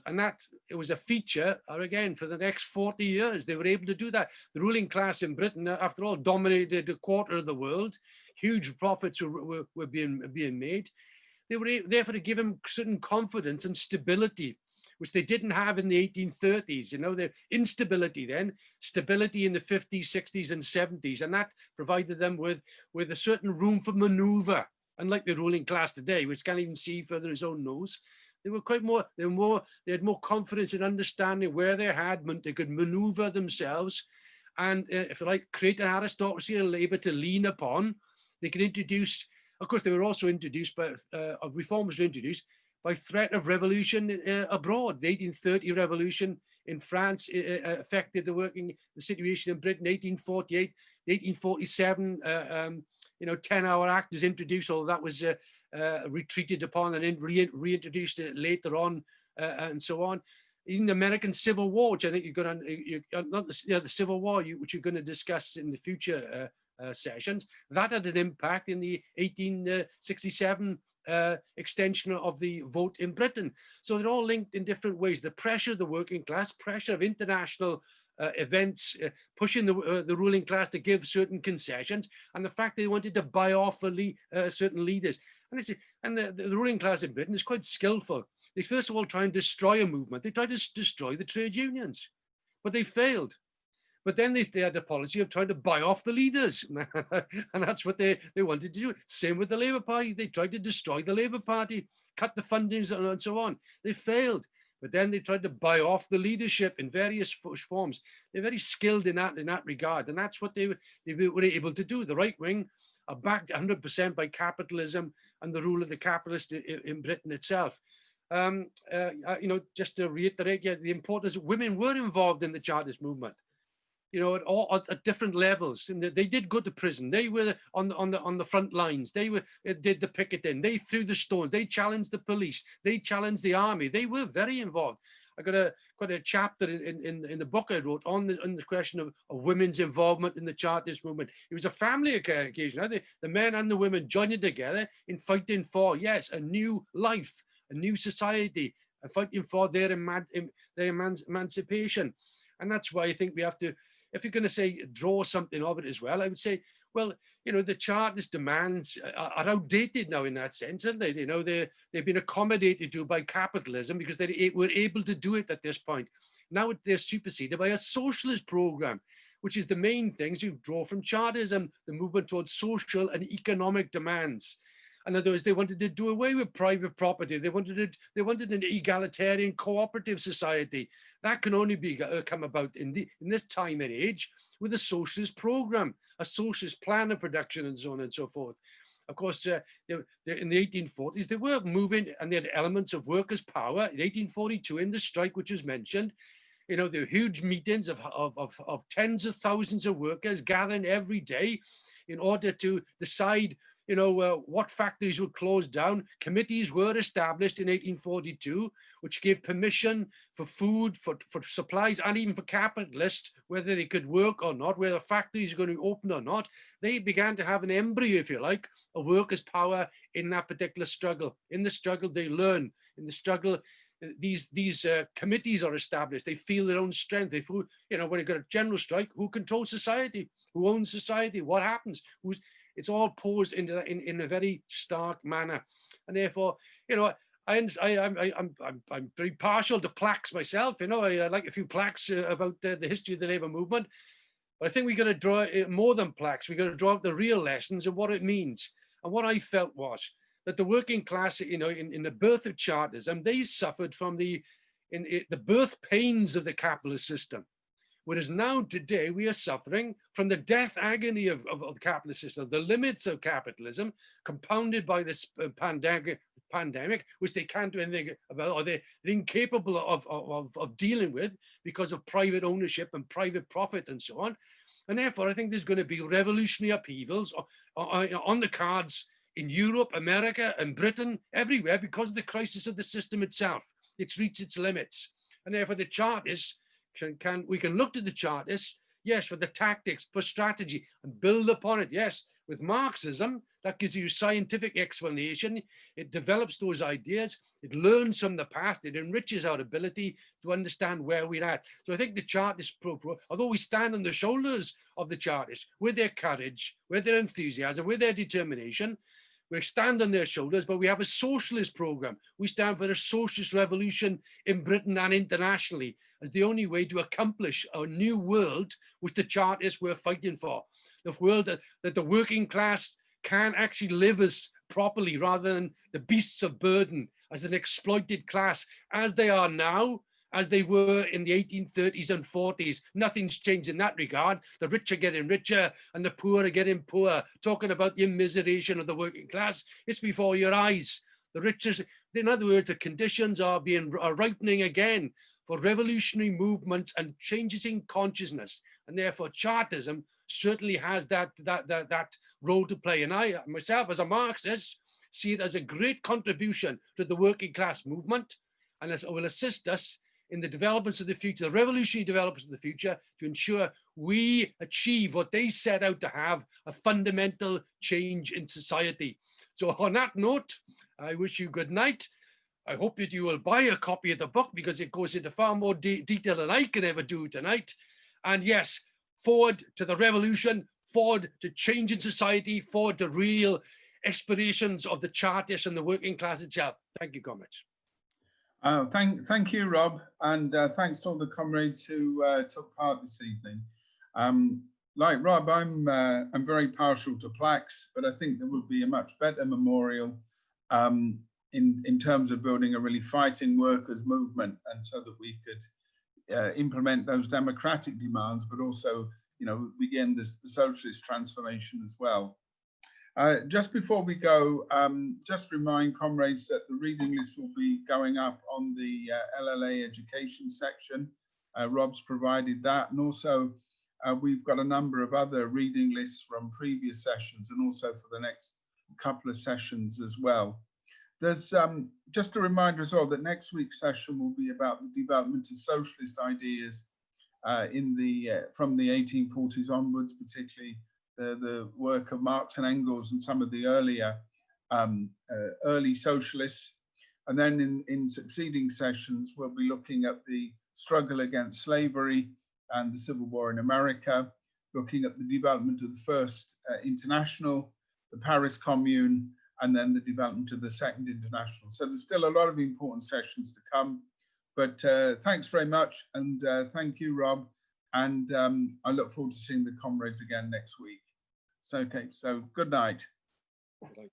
And that it was a feature, again, for the next 40 years. They were able to do that. The ruling class in Britain, after all, dominated a quarter of the world. Huge profits were being made. They were therefore to give them certain confidence and stability, which they didn't have in the 1830s. The instability then, stability in the 50s, 60s, and 70s, and that provided them with a certain room for maneuver. Unlike the ruling class today, which can't even see further than his own nose, they had more confidence in understanding where they could maneuver themselves, and if you like, create an aristocracy of labor to lean upon. They could introduce, of course, they were also introduced reforms were introduced by threat of revolution abroad. The 1830 revolution in France affected the situation in Britain. 1848, 1847. 10-hour Act was introduced, although that was retreated upon and then reintroduced later on, and so on. Even the American Civil War, which I think the Civil War, which you're going to discuss in the future sessions, that had an impact in the 1867 extension of the vote in Britain. So they're all linked in different ways. The pressure of the working class, pressure of international events, pushing the ruling class to give certain concessions, and the fact they wanted to buy off certain leaders. And the ruling class in Britain is quite skillful. They first of all try and destroy a movement. They tried to destroy the trade unions, but they failed. But then they had a policy of trying to buy off the leaders. And that's what they wanted to do. Same with the Labour Party. They tried to destroy the Labour Party, cut the fundings and so on. They failed. But then they tried to buy off the leadership in various forms. They're very skilled in that regard. And that's what they were able to do. The right wing are backed 100% by capitalism and the rule of the capitalist in Britain itself. Just to reiterate, the importance of women were involved in the Chartist movement. At different levels, and they did go to prison. They were on the front lines. They did the picketing. They threw the stones. They challenged the police. They challenged the army. They were very involved. I got a chapter in the book I wrote on the question of women's involvement in the Chartist movement. It was a family occasion. The men and the women joining together in fighting for, yes, a new life, a new society, and fighting for their emancipation. And that's why I think we have to, if you're going to say draw something of it as well, I would say Well, you know, the Chartist demands are outdated now in that sense, aren't they? You know, they've been accommodated to by capitalism because they were able to do it at this point. Now they're superseded by a socialist program, which is the main things you draw from Chartism, the movement towards social and economic demands. In other words, they wanted to do away with private property. They wanted an egalitarian cooperative society. That can only be come about in this time and age with a socialist program, a socialist plan of production, and so on and so forth. Of course, in the 1840s, they were moving, and they had elements of workers' power. In 1842, in the strike, which was mentioned, you know, there were huge meetings of tens of thousands of workers gathering every day in order to decide, you know, what factories would close down. Committees were established in 1842, which gave permission for food, for supplies, and even for capitalists, whether they could work or not, whether factories are going to open or not. They began to have an embryo, if you like, of workers' power in that particular struggle. In the struggle, they learn. In the struggle, these committees are established. They feel their own strength. They feel, you know, when you got a general strike, who controls society? Who owns society? What happens? It's all posed in a very stark manner, and therefore, you know, I'm very partial to plaques myself. You know, I like a few plaques about the history of the labour movement, but I think we got to draw more than plaques. We got to draw out the real lessons of what it means. And what I felt was that the working class, you know, in the birth of Chartism, they suffered from the birth pains of the capitalist system. Whereas now today we are suffering from the death agony of the capitalist system, the limits of capitalism compounded by this pandemic, which they can't do anything about, or they're incapable of dealing with because of private ownership and private profit and so on. And therefore, I think there's going to be revolutionary upheavals on the cards in Europe, America, and Britain, everywhere, because of the crisis of the system itself. It's reached its limits. And therefore, the Chartists, we can look to the Chartists, yes, for the tactics, for strategy, and build upon it. Yes, with Marxism, that gives you scientific explanation. It develops those ideas. It learns from the past. It enriches our ability to understand where we're at. So I think the Chartist, although we stand on the shoulders of the Chartists, with their courage, with their enthusiasm, with their determination, we stand on their shoulders, but we have a socialist program. We stand for a socialist revolution in Britain and internationally as the only way to accomplish a new world which the Chartists were fighting for. The world that the working class can actually live as properly rather than the beasts of burden as an exploited class as they are now, as they were in the 1830s and 40s. Nothing's changed in that regard. The rich are getting richer and the poor are getting poorer. Talking about the immiseration of the working class, it's before your eyes. The richest, in other words, the conditions are ripening again for revolutionary movements and changes in consciousness. And therefore Chartism certainly has that role to play. And I, myself, as a Marxist, see it as a great contribution to the working class movement, and it will assist us in the developments of the future, the revolutionary developments of the future, to ensure we achieve what they set out to have, a fundamental change in society. So on that note, I wish you good night. I hope that you will buy a copy of the book because it goes into far more detail than I can ever do tonight. And yes, forward to the revolution, forward to change in society, forward to real aspirations of the Chartists and the working class itself. Thank you, comrades. Thank you, Rob, and thanks to all the comrades who took part this evening. Like Rob, I'm very partial to plaques, but I think there would be a much better memorial in terms of building a really fighting workers' movement, and so that we could implement those democratic demands, but also, you know, begin the socialist transformation as well. Just before we go, just remind comrades that the reading list will be going up on the LLA education section. Rob's provided that, and also we've got a number of other reading lists from previous sessions and also for the next couple of sessions as well. There's just a reminder as well that next week's session will be about the development of socialist ideas from the 1840s onwards, particularly the work of Marx and Engels and some of the earlier early socialists. And then in succeeding sessions, we'll be looking at the struggle against slavery and the Civil War in America, looking at the development of the first international, the Paris Commune, and then the development of the second international. So there's still a lot of important sessions to come, but thanks very much. And thank you, Rob. And I look forward to seeing the comrades again next week. So, okay, so good night. Right.